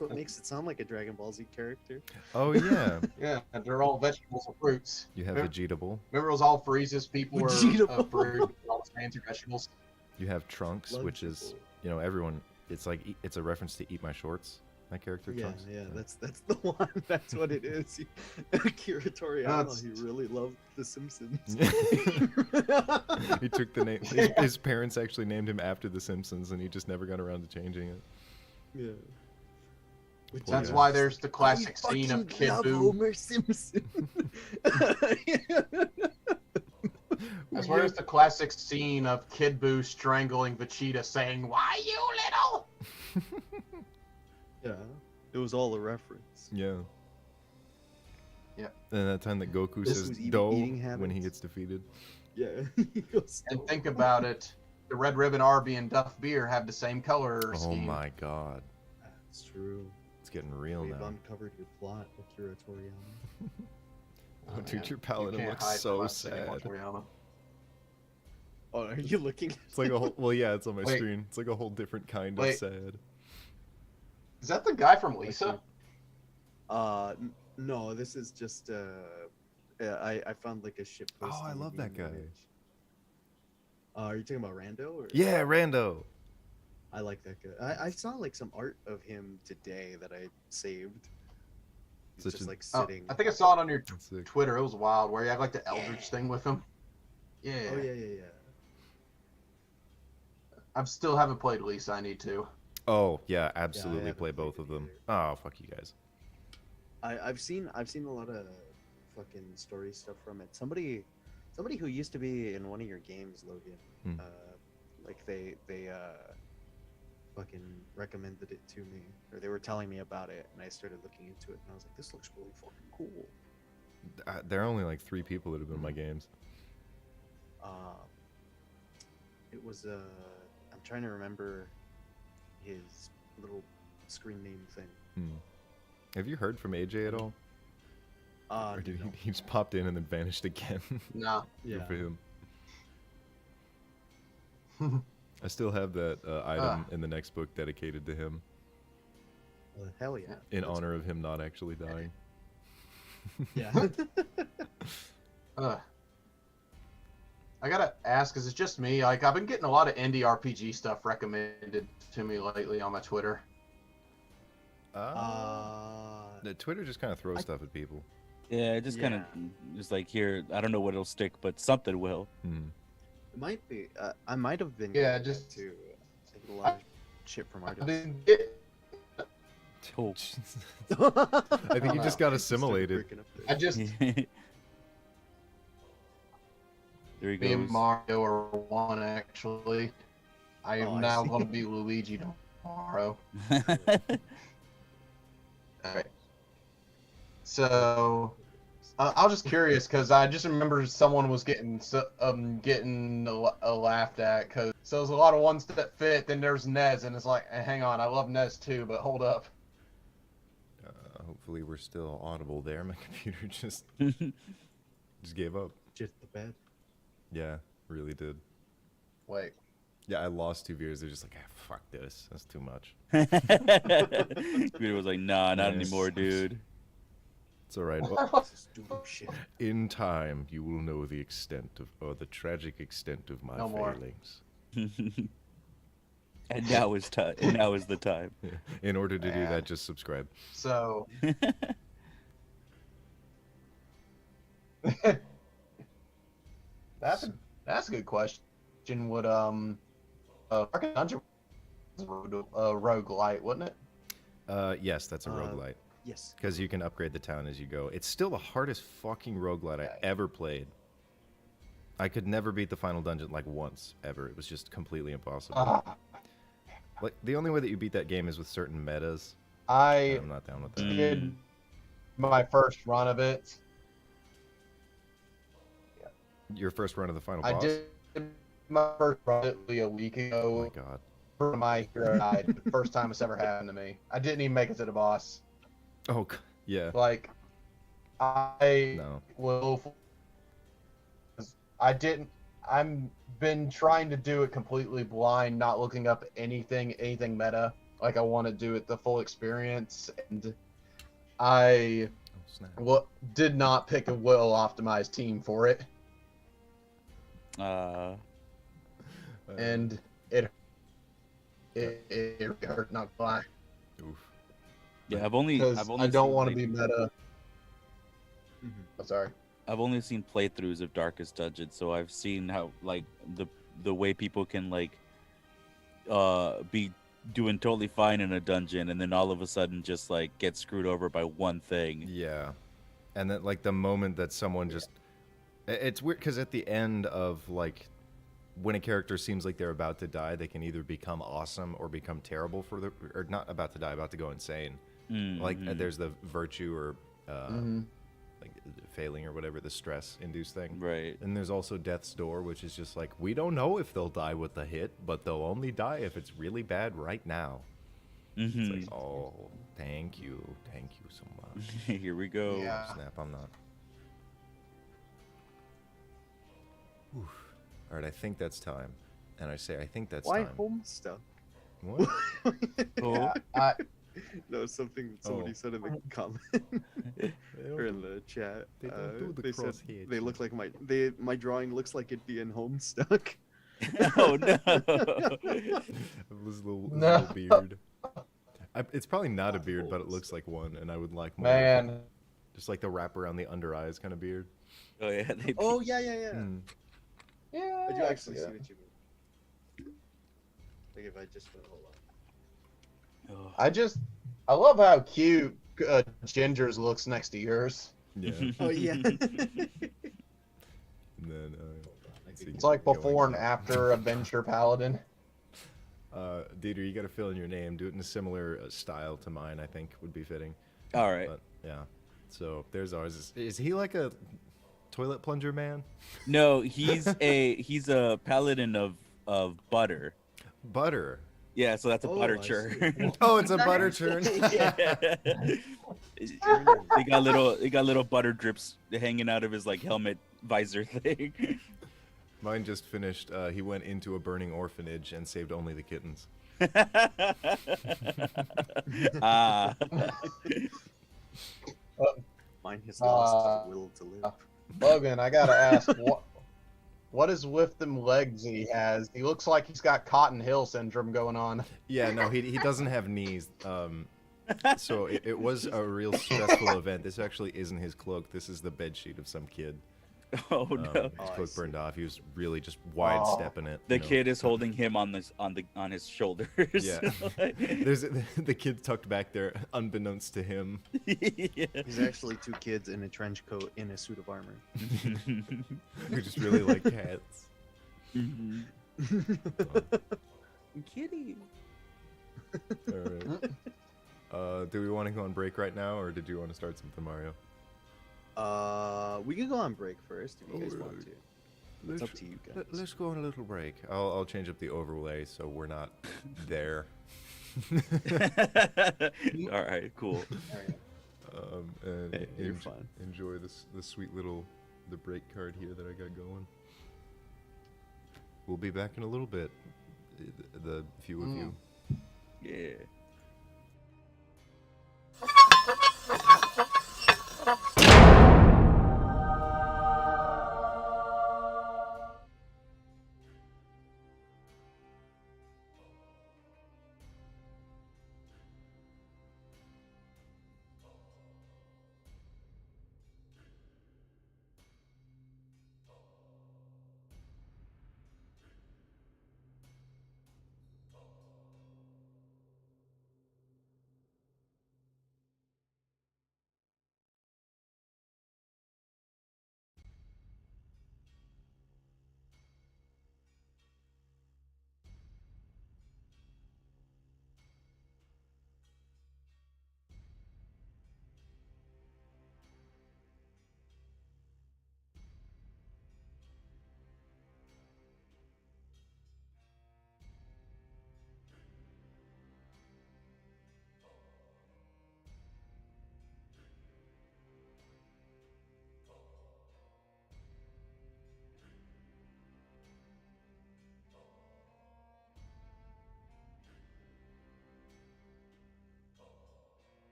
what makes it sound like a Dragon Ball Z character. Oh yeah. Yeah, and they're all vegetables and fruits. You have Remember- Vegetable. Remember, it was all Frieza's people were Vegetable. fruit, all his fancy vegetables. You have Trunks, which is, you know, everyone. It's like it's a reference to Eat My Shorts. That character, Yeah, Trunks. yeah, that's the one. That's what it is. Akira Toriyama, That's- he really loved The Simpsons. He took the name. His parents actually named him after The Simpsons, and he just never got around to changing it. Yeah. Which That's Yeah. why there's the I classic scene of fucking Kid love Buu. Homer Simpson. That's where there's the classic scene of Kid Buu strangling Vegeta, saying, "Why you little?" Yeah, it was all a reference. Yeah. Yeah. And that time that Goku This says was eating "do" habits. when he gets defeated. Yeah. He goes, And think about it, the Red Ribbon Arby and Duff Beer have the same color Oh scheme. my God, That's true. it's getting real We've now. uncovered your plot, Akira Toriyama. Oh, dude, man. your paladin You can't looks hide so from us anymore, sad. Toriyama. Oh, are you looking? It's like a whole. Well, yeah, it's on my Wait. screen. It's like a whole different kind of Wait. sad. Is that the guy from Lisa? No, this is just I found like a ship post. Oh, I on the love that game guy. image. Are you talking about Rando? Or? Yeah, Rando. I like that guy. I saw like some art of him today that I saved. He's Such just a- like Oh, sitting. I think I saw it on your That's sick. Twitter. It was wild, where you have like the Eldritch thing with him. Yeah. Oh yeah. I still haven't played Lisa. I need to. Oh yeah, absolutely haven't play played both it of them. either. Oh fuck you guys. I've seen a lot of fucking story stuff from it. Somebody who used to be in one of your games, Logan. Hmm. Like they fucking recommended it to me, or they were telling me about it, and I started looking into it, and I was like, this looks really fucking cool. There are only like 3 people that have been in my games. It was I'm trying to remember his little screen name thing. Hmm. Have you heard from AJ at all? Or did No. he just popped in and then vanished again? Nah. Good Yeah. for him. I still have that item in the next book dedicated to him Hell yeah. in That's- honor of him not actually dying. Yeah. I gotta ask, is it just me? Like, I've been getting a lot of indie RPG stuff recommended to me lately on my Twitter. The Twitter just kind of throws stuff at people. Yeah, it just kind of just like here. I don't know what'll stick, but something will. Hmm. It might be. I might have been. Yeah, getting just- that too. I get a lot of shit from I artists. didn't get. Oh. I think you just got assimilated. I just. There he Me and goes. Mario are one, actually. I am Oh, I now see. going to be Luigi tomorrow. Alright. So, I was just curious because I just remember someone was getting laughed at because so there's a lot of ones that fit. Then there's Nez, and it's like, hang on, I love Nez too, but hold up. Hopefully we're still audible there. My computer just gave up. Just the bed. Yeah, really did. Wait. Yeah, I lost 2 viewers. They're just like, fuck this. That's too much. Peter was like, nah, not anymore, dude. It's all right. Shit. In time, you will know the extent of, or the tragic extent of my No more. failings. And now is time. And now is the time. In order to do that, just subscribe. So. That's a good question. Would Darkest Dungeon was a roguelite, wasn't it? Yes, that's a roguelite. Yes. Because you can upgrade the town as you go. It's still the hardest fucking roguelite I ever played. I could never beat the final dungeon like once, ever. It was just completely impossible. Like, the only way that you beat that game is with certain metas. I'm not down with that. Did my first run of it. Your first run of the final boss? I did my first run a week Oh ago. my god. My hero died. The first time it's ever happened to me. I didn't even make it to the boss. Oh, yeah. Like, I No. will. I didn't. I'm been trying to do it completely blind, not looking up anything meta. Like I want to do it the full experience, and I did not pick a well optimized team for it. And it hurt, not gonna lie. Oof. Yeah, I've only I don't want to be meta. I'm sorry. I've only seen playthroughs of Darkest Dungeon, so I've seen how like the way people can like be doing totally fine in a dungeon and then all of a sudden just like get screwed over by one thing. Yeah. And then like the moment that someone just it's weird because at the end of like when a character seems like they're about to die, they can either become awesome or become terrible for the or not about to die, about to go insane. Like there's the virtue or like failing or whatever, the stress induced thing. Right. And there's also Death's Door, which is just like, we don't know if they'll die with the hit, but they'll only die if it's really bad right now. It's like, oh, thank you so much. Here we go. Yeah. Snap, I'm not. Oof. All right, I think that's time. And I say, I think that's Why time. home stuff? What? Oh. No, somebody said in the comment or in the chat. They don't do the They said crosshair they cheat. look like my drawing looks like it'd be in Homestuck. Oh no. This little No. beard. It's probably not a beard, but it looks like one, and I would like more. Man. Just like the wrap around the under eyes kind of beard. Oh yeah. Oh yeah. Yeah. I do actually see what you mean. Like if I just went hold on. I love how cute Ginger's looks next to yours. Yeah. Oh yeah. And then, let's see, It's like going before and down. after Adventure Paladin. Dieter, you got to fill in your name. Do it in a similar style to mine. I think would be fitting. All right. But yeah. So there's ours. Is he like a toilet plunger man? No, he's a paladin of butter. Butter. Yeah, so that's a butter I churn. Oh, it's a butter churn. Yeah. They got little butter drips hanging out of his like helmet visor thing. Mine just finished. He went into a burning orphanage and saved only the kittens. Ah. Mine has lost the will to live. Logan, I gotta ask, what is with them legs he has? He looks like he's got Cotton Hill syndrome going on. Yeah, no, he doesn't have knees. So it was a real stressful event. This actually isn't his cloak. This is the bed sheet of some kid. Oh no. His I cloak see. burned off. He was really just wide stepping it. The you know. kid is holding him on his shoulders. Yeah. There's the kid tucked back there, unbeknownst to him. Yeah. He's actually two kids in a trench coat in a suit of armor. Who just really like cats. Mhm. Kitty. All right. Do we want to go on break right now, or did you want to start something, Mario? We can go on break first if you guys want Alright. to. It's up to you guys. Let's go on a little break. I'll change up the overlay so we're not there. All right, cool. Alright. And Hey, you're fine. enjoy the sweet little the break card here that I got going. We'll be back in a little bit. The few of you. Yeah.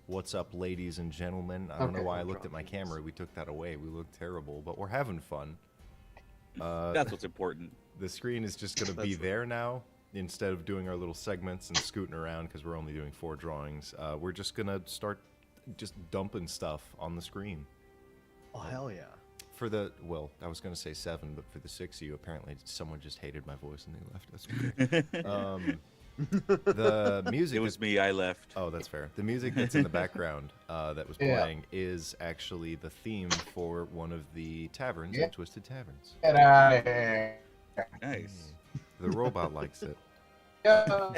What's up, ladies and gentlemen? I don't know Okay. why I looked at my camera. We took that away. We look terrible, but we're having fun. That's what's important. The screen is just going to be there now. Instead of doing our little segments and scooting around because we're only doing 4 drawings, we're just going to start just dumping stuff on the screen. Oh, hell yeah. For the, well, I was going to say 7, but for the 6 of you, apparently someone just hated my voice and they left us. Okay. The music. It was me. I left. Oh, that's fair. The music that's in the background that was playing is actually the theme for one of the taverns in Twisted Taverns. Get out of here. Nice. The robot likes it. Yeah.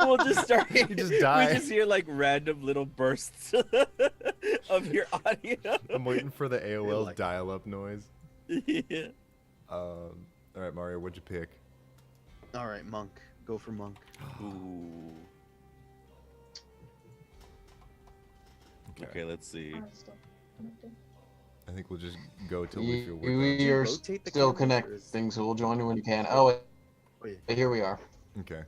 We'll just start. You just die. We just hear like random little bursts of your audio. I'm waiting for the AOL like- dial-up noise. Yeah. All right, Mario, what'd you pick? All right, Monk. Go for Monk. Ooh. Okay, let's see. Oh, it's still connected. I think we'll just go till we feel we're done. We are rotate the still camera, or connecting, so we'll join you when you can. Oh, Oh, yeah. here we are. Okay. Okay.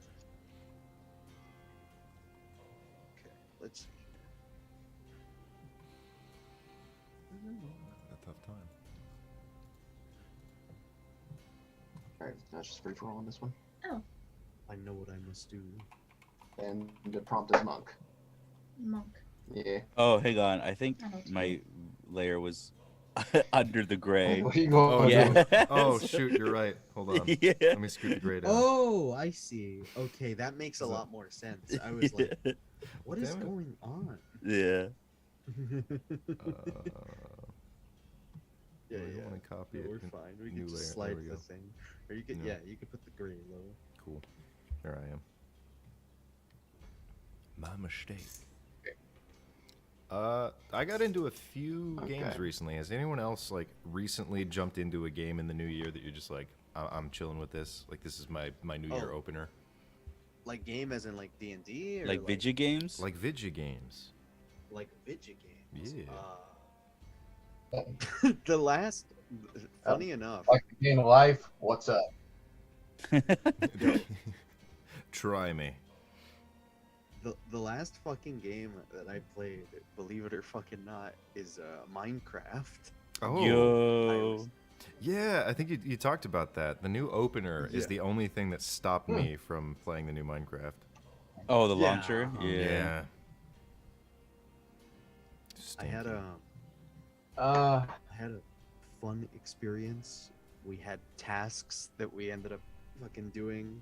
Let's see. A tough time. Alright, that's just free for all on this one. I know what I must do. And the prompt is monk. Monk. Yeah. Oh, hang on. I think Oh, that's my layer was under the gray. What are you going Oh, yeah. Oh, shoot, you're right. Hold on. Yeah. Let me scoot the gray down. Oh, I see. Okay, that makes a Is that- lot more sense. I was like, what is Damn it. going on? Yeah. Yeah, I yeah. want to copy No, it. we're in fine. We new can just layer. There slide we the go. thing. Or you could, Yeah. yeah, you could put the gray lower. Cool. There I am. My mistake. I got into a few games Okay. recently. Has anyone else like recently jumped into a game in the new year that you're just like, I'm chilling with this? Like this is my new year Oh. opener. Like game as in like D&D? Or Like video games? Like Vidya games. Like video games? Yeah. The last, funny enough, Like the game of life? What's up? Try me. the last fucking game that I played, believe it or fucking not, is Minecraft. Oh. Yo. Yeah, I think you talked about that. The new opener is Yeah. the only thing that stopped me from playing the new Minecraft. Oh, the Yeah. launcher? Yeah. I had Stinky. I had a fun experience. We had tasks that we ended up fucking doing.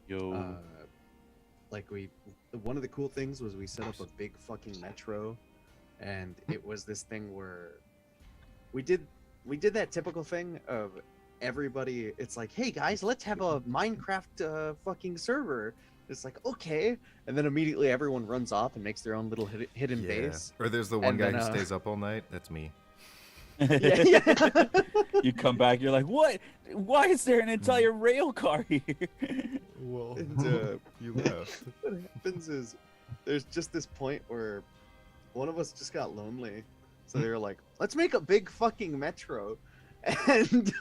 Yo. Like one of the cool things was we set up a big fucking metro, and it was this thing where we did that typical thing of everybody. It's like, hey guys, let's have a Minecraft fucking server. It's like, okay, and then immediately everyone runs off and makes their own little hidden Yeah. base. Or there's the one And guy then, who stays up all night. That's me. Yeah, yeah. You come back, you're like, what? Why is there an entire rail car here? Well, And, you left. what happens is there's just this point where one of us just got lonely, so they were like, let's make a big fucking metro, and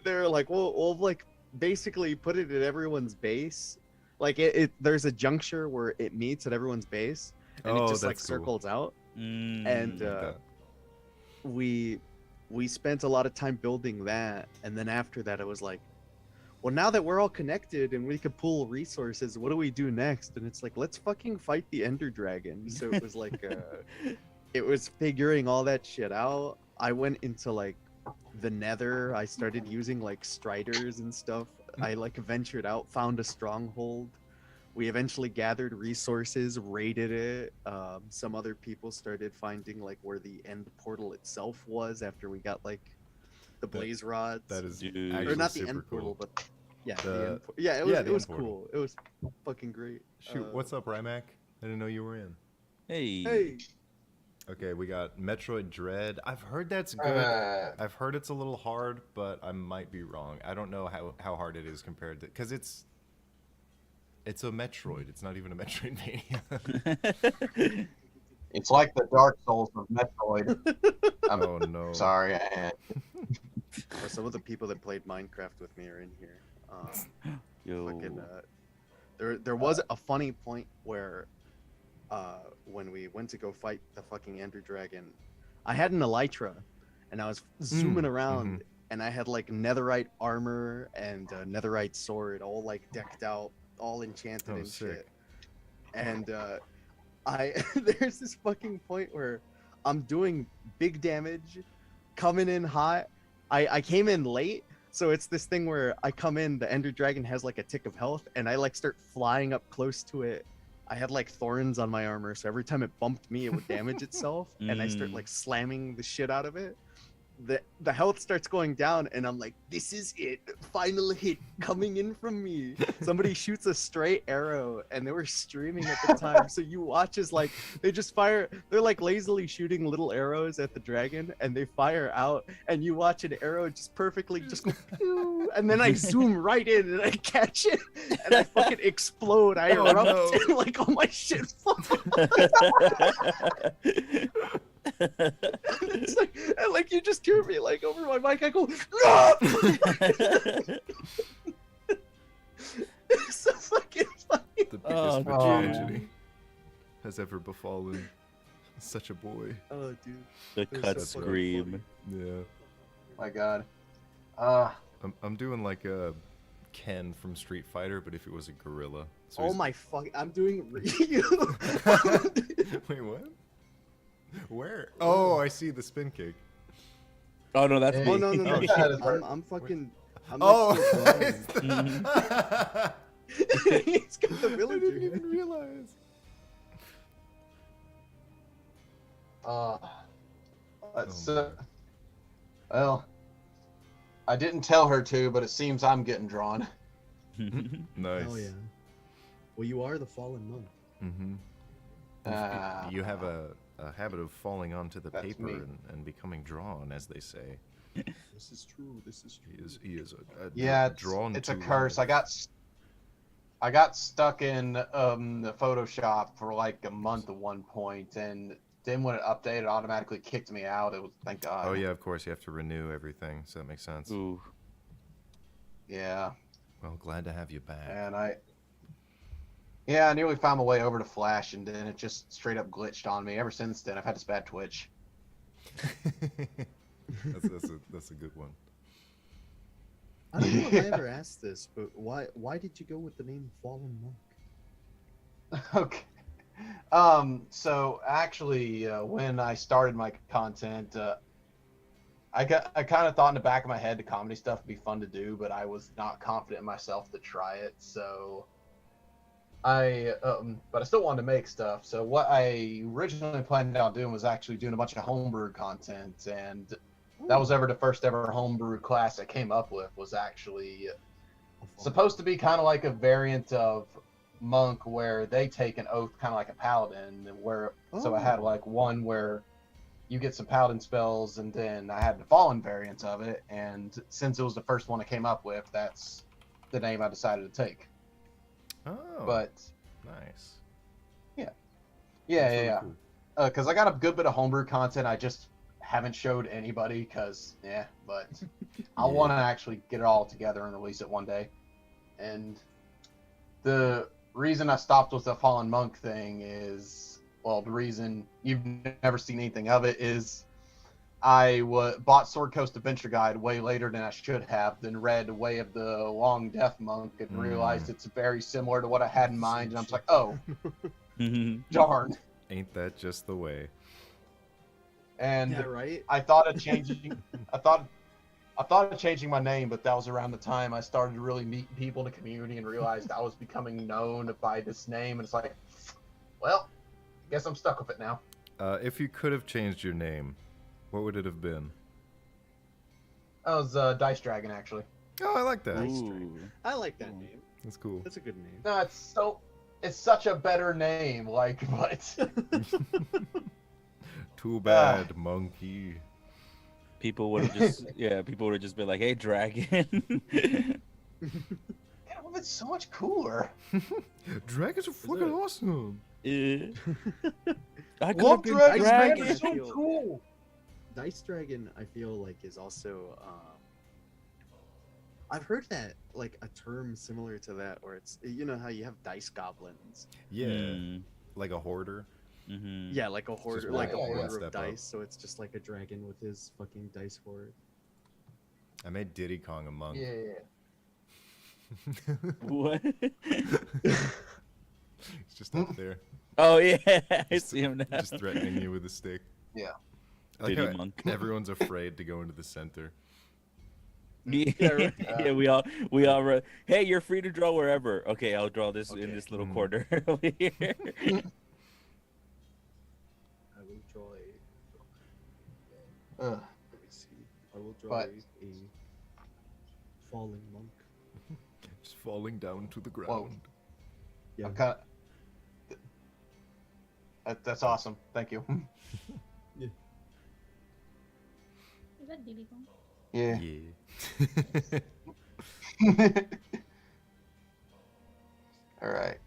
they're like, we'll like basically put it at everyone's base. Like there's a juncture where it meets at everyone's base, and it just like that's cool. circles out. Mm. And Like that. we spent a lot of time building that, and then after that it was like, well, now that we're all connected and we could pool resources, what do we do next? And it's like, let's fucking fight the Ender Dragon. So it was like it was figuring all that shit out. I went into like the Nether. I started using like striders and stuff. I like ventured out, found a stronghold. We eventually gathered resources, raided it. Some other people started finding like where the end portal itself was after we got like the blaze rods. That is Dude. actually or not the super end portal, cool. but yeah, The- the end yeah, it was yeah, the it was end portal. cool. It was fucking great. Shoot, what's up, Rymac? I didn't know you were in. Hey. Hey, Okay, we got Metroid Dread. I've heard that's good. I've heard it's a little hard, but I might be wrong. I don't know how hard it is compared to, because it's a Metroid. It's not even a Metroidvania. It's like the Dark Souls of Metroid. I'm Oh no. sorry, I had. some of the people that played Minecraft with me are in here. Yo. Fucking There was a funny point where when we went to go fight the fucking Ender Dragon, I had an elytra, and I was zooming around, and I had like netherite armor and a netherite sword, all like decked out, all enchanted and sick. shit. And I there's this fucking point where I'm doing big damage, coming in hot. I came in late, so it's this thing where I come in, the Ender Dragon has like a tick of health, and I like start flying up close to it. I had like thorns on my armor, so every time it bumped me, it would damage itself, and I start like slamming the shit out of it. The health starts going down, and I'm like, this is it, final hit coming in from me. Somebody shoots a stray arrow, and they were streaming at the time, so you watch as like they just fire, they're like lazily shooting little arrows at the dragon, and they fire out, and you watch an arrow just perfectly just go pew, and then I zoom right in and I catch it, and I fucking explode. I erupt, and like all my shit falls. It's like, and like you just hear me like over my mic. I go, no! It's so fucking funny. The biggest tragedy has ever befallen such a boy. Oh, dude. The It was cut so scream. Yeah. My God. I'm doing like a Ken from Street Fighter, but if it was a gorilla. So Oh he's- my fuck! I'm doing Ryu. Wait, what? Where? Oh, I see the spin kick. Oh no, that's Hey. me. Oh no! That is right. I'm fucking. I'm Oh! like, It's the- he's got the I villager. didn't even realize. Well, I didn't tell her to, but it seems I'm getting drawn. Nice. Oh yeah. Well, you are the fallen monk. Mm-hmm. You have a habit of falling onto the That's paper me. and becoming drawn, as they say. This is true. This is true. He is a Yeah, drawn. it's a to curse. life. I got stuck in the Photoshop for like a month at one point, and then when it updated, it automatically kicked me out. It was, thank God. Oh yeah, of course you have to renew everything, so that makes sense. Ooh. Yeah, Well, glad to have you back. and I nearly found my way over to Flash, and then it just straight up glitched on me. Ever since then, I've had this bad twitch. That's a good one. I don't know if I ever asked this, but why did you go with the name Fallen Monk? Okay. So actually, when I started my content, I kind of thought in the back of my head the comedy stuff would be fun to do, but I was not confident in myself to try it. So but I still wanted to make stuff. So what I originally planned on doing was actually doing a bunch of homebrew content, and that was ever the first ever homebrew class I came up with. Was actually supposed to be kind of like a variant of monk, where they take an oath kind of like a paladin, so I had like one where you get some paladin spells, and then I had the fallen variant of it, and since it was the first one I came up with, that's the name I decided to take. Oh, But nice. yeah, That's really cool. because I got a good bit of homebrew content I just haven't showed anybody, but I want to actually get it all together and release it one day. And the reason I stopped with the Fallen Monk thing is, well, the reason you've never seen anything of it is I bought Sword Coast Adventure Guide way later than I should have, then read Way of the Long Death Monk and realized it's very similar to what I had in mind, and I'm just like, oh, darn. Ain't that just the way? And Yeah, right. I thought of changing. I thought of changing my name, but that was around the time I started to really meet people in the community and realized I was becoming known by this name. And it's like, well, I guess I'm stuck with it now. If you could have changed your name, what would it have been? That was Dice Dragon, actually. Oh, I like that. Ooh. I like that name. That's cool. That's a good name. No, it's such a better name. Like, but Too bad, monkey. People would have just been like, "Hey, dragon." it would have been so much cooler. Dragons are fucking awesome. I could Love have been Dragon. dragon. Dragon's so cool. Dice Dragon, I feel like, is also I've heard that like a term similar to that, or it's you know how you have dice goblins. Yeah, Mm. like a hoarder. Mm-hmm. Yeah, like a hoarder, one- like a one hoarder step of up. dice. So it's just like a dragon with his fucking dice hoard. I made Diddy Kong a monk. Yeah. What? He's just up there, Oh yeah, I Just- see him now. just threatening you with a stick. Yeah. I like Diddy how monk. everyone's afraid to go into the center. Yeah, right. yeah, we all hey, you're free to draw wherever. Okay, I'll draw this in Okay. this little Mhm. corner over here. I will draw a. Ugh. Let me see. I will draw But- a falling monk. Just falling down to the ground. Yeah. I'm kind of. That's awesome. Thank you. Is that Diddy Kong? Yeah. Yeah. All right.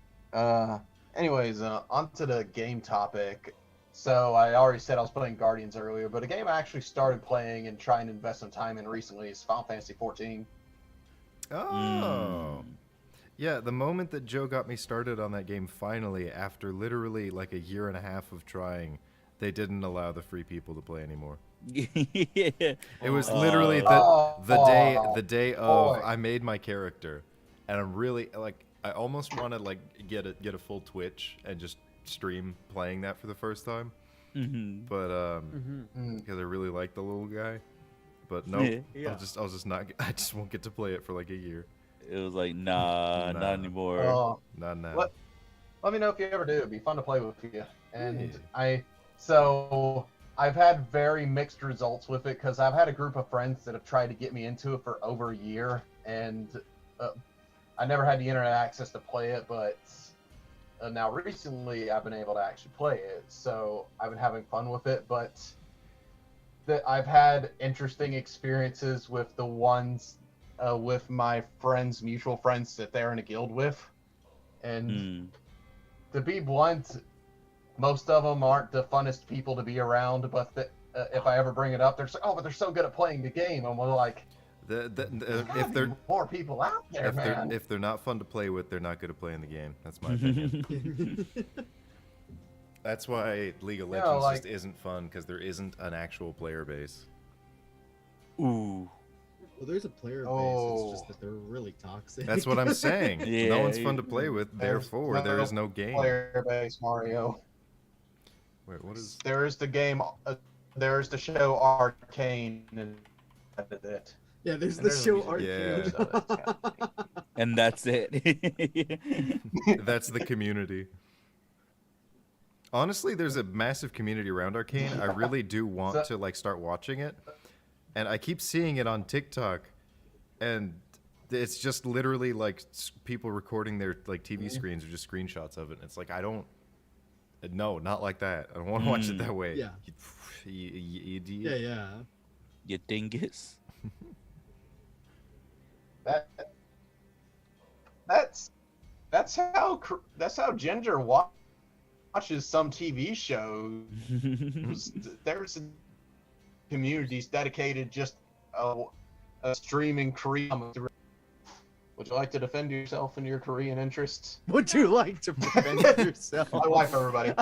Anyways, on to the game topic. So I already said I was playing Guardians earlier, but a game I actually started playing and trying to invest some time in recently is Final Fantasy 14. Oh. Yeah, the moment that Joe got me started on that game finally, after literally like a year and a half of trying, they didn't allow the free people to play anymore. Yeah. It was Oh. literally Oh, the day of boy. I made my character, and I'm really like I almost want to like get a full Twitch and just stream playing that for the first time, Mhm. but Mm. because I really like the little guy, but no, Yeah. I'll just not I just won't get to play it for like a year. It was like, nah, Nah. not anymore. Oh, Not now. What? Let me know if you ever do. It'd be fun to play with you. And Yeah. I've had very mixed results with it because I've had a group of friends that have tried to get me into it for over a year, and I never had the internet access to play it. But now recently, I've been able to actually play it, so I've been having fun with it. But I've had interesting experiences with the ones with my friends, mutual friends that they're in a guild with, and. Mm. To be blunt, most of them aren't the funnest people to be around. But if I ever bring it up, they're just like, "Oh, but they're so good at playing the game," and we're like, If they're more people out there, man. if they're not fun to play with, they're not good at playing the game. That's my opinion. That's why League of Legends like- just isn't fun because there isn't an actual player base. Ooh. Well, there's a player base. Oh. It's just that they're really toxic. That's what I'm saying. Yeah, No one's fun to play with, There's therefore there is no game. Player base, Mario. Wait, what is? There is the game. There's the show Arcane, and that's it. Yeah, there's And the show a music Arcane. video, so it's kinda- And that's it. That's the community. Honestly, there's a massive community around Arcane. I really do want to like start watching it, and I keep seeing it on TikTok, and it's just literally like people recording their like TV screens or just screenshots of it. And it's like I don't, no, not like that. I don't want to watch it that way. Yeah. You idiot. Yeah, yeah. You dingus. That's how Ginger watches some TV shows. There's communities dedicated just a streaming Korean. Would you like to defend yourself in your Korean interests? Would you like to defend yourself? My wife, everybody.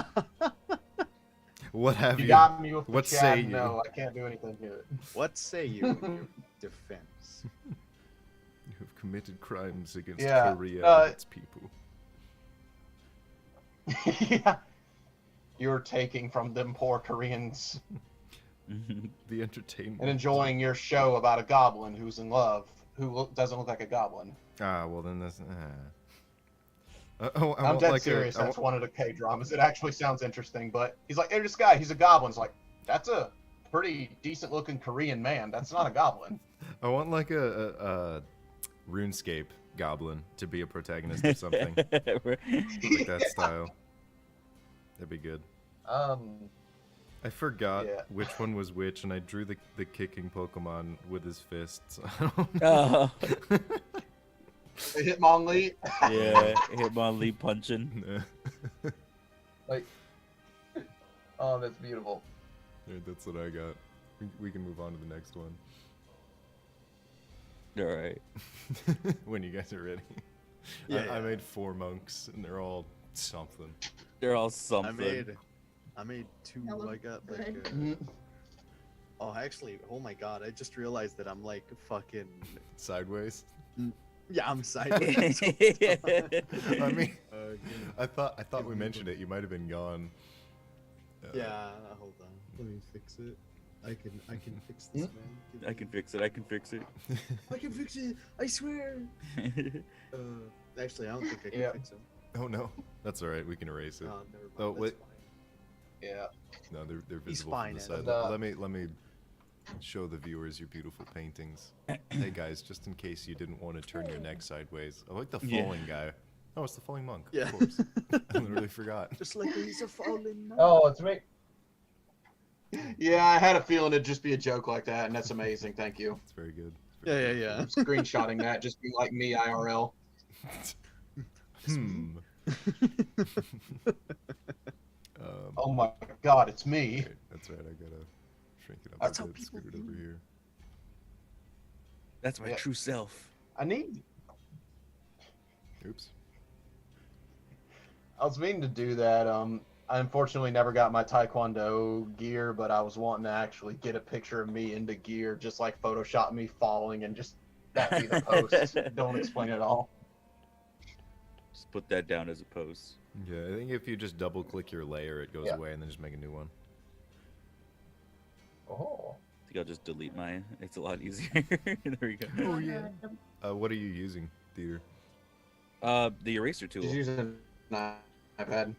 What have You you? got me with the What chat. say you? No, I can't do anything to it. What say you in your defense? You have committed crimes against Yeah, Korea and its people. Yeah. You're taking from them poor Koreans The entertainment. and enjoying your show about a goblin who's in love, who doesn't look like a goblin. Ah, well then that's. I I'm want dead like serious. A, That's one of the K dramas. It actually sounds interesting, but he's like, hey, this guy, he's a goblin. It's like, that's a pretty decent looking Korean man. That's not a goblin. I want like a RuneScape goblin to be a protagonist of something like that style. That'd be good. I forgot Yeah. which one was which, and I drew the kicking Pokemon with his fists. Oh, Hitmonlee. yeah, Hitmonlee punching. Like, oh, that's beautiful. Yeah, that's what I got. We can move on to the next one. All right. When you guys are ready. Yeah, I yeah. made 4 monks, and they're all something. They're all something. I made 2. That looked I got like. good. Mm. Oh, actually, oh my god! I just realized that I'm like fucking. Sideways. Yeah, I'm sideways. I mean, Uh, I thought give we me mentioned the- it. You might have been gone. yeah, hold on. Let me fix it. I can fix this, man. Give I me- can fix it. I can fix it. I can fix it. I swear. Actually, I don't think I can Yeah. fix it. Oh no, that's all right. We can erase it. Oh, never mind. Oh, that's wait. fine. Yeah. No, they're He's visible fine, from the Ed. side. And, Let me show the viewers your beautiful paintings. Hey guys, just in case you didn't want to turn your neck sideways, I like the Yeah. falling guy. Oh, it's the falling monk. Yeah. Of course. I literally forgot. Just like he's a fallen man. Oh, it's me. Yeah, I had a feeling it'd just be a joke like that, and that's amazing. Thank you. It's very good. It's Yeah, very yeah, I'm screenshotting that, just being like me IRL. good. Oh my god, it's me. Okay, that's right. I gotta shrink it up That's a how bit. people Scoot it over do. here. That's my Yeah. true self. I need. Oops. I was meaning to do that. I unfortunately never got my Taekwondo gear, but I was wanting to actually get a picture of me into gear, just like Photoshop me falling and just that be the post. Don't explain it all. Just put that down as a post. Yeah, I think if you just double click your layer, it goes Yeah. away, and then just make a new one. Oh. I think I'll just delete mine. It's a lot easier. There we go. Oh, yeah. What are you using, Theater? The eraser tool. Just using an iPad.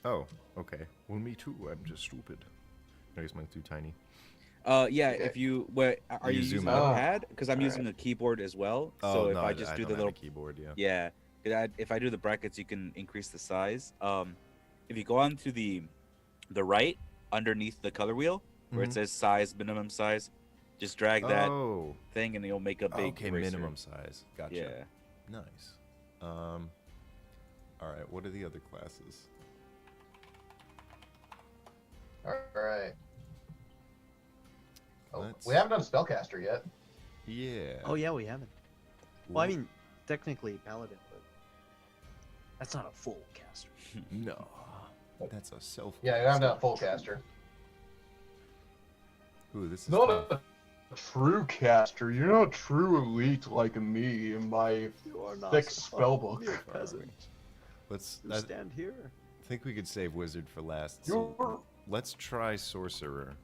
Oh, okay. Well, me too. I'm just stupid. I guess mine's too tiny. Yeah. Okay. If you, are You you zoom using a out. pad? Because I'm Alright. using a keyboard as well. Oh, So if no, I just do don't the have little, a keyboard, yeah. yeah. If I do the brackets, you can increase the size. If you go on to the right underneath the color wheel where Mhm. it says size, minimum size, just drag that Oh, thing and you'll make a big okay, eraser. minimum size. Gotcha. Yeah. Nice. All right. What are the other classes? Alright. Oh, Let's- we haven't done spellcaster yet. Yeah. Oh yeah, we haven't. Well, I mean, technically paladin, but that's not a full caster. No, that's a self. Yeah, we haven't done full caster. Ooh, this is Not tough. a true caster. You're not true elite like me in my You are not thick a spellbook. mere peasant. Let's. You I stand here. think we could save wizard for last. So You're let's try sorcerer.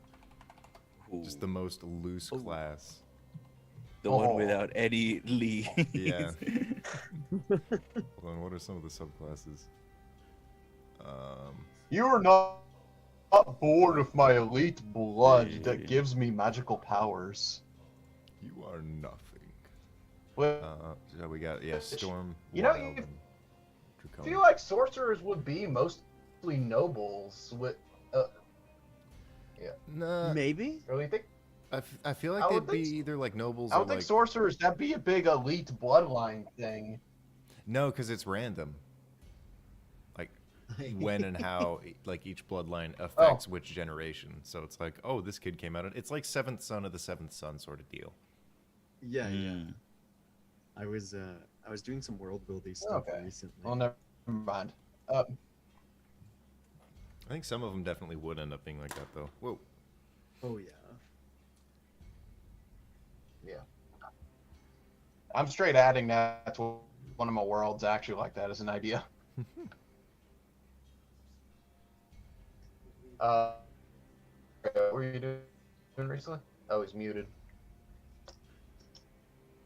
Just the most loose Ooh. class. The one Oh. without any leads. Yeah. Hold on. What are some of the subclasses? you're not born with my elite blood that Yeah. gives me magical powers. You are nothing. Well, So we got storm. You know, wild, you and I draconic. feel like sorcerers would be mostly nobles. With Nah, Maybe. really think I feel I like would they'd be think so. either like nobles I or would think like sorcerers that'd be a big elite bloodline thing. no, because it's random. Like when and how like each bloodline affects which generation. So it's like, oh, this kid came out. It's like seventh son of the seventh son sort of deal. Yeah, yeah. Mm. I was doing some world building stuff Okay. recently. Well, never mind. I think some of them definitely would end up being like that though. Whoa. Oh yeah. I'm straight adding that to one of my worlds actually like that as an idea. What were you doing recently? Oh, he's muted.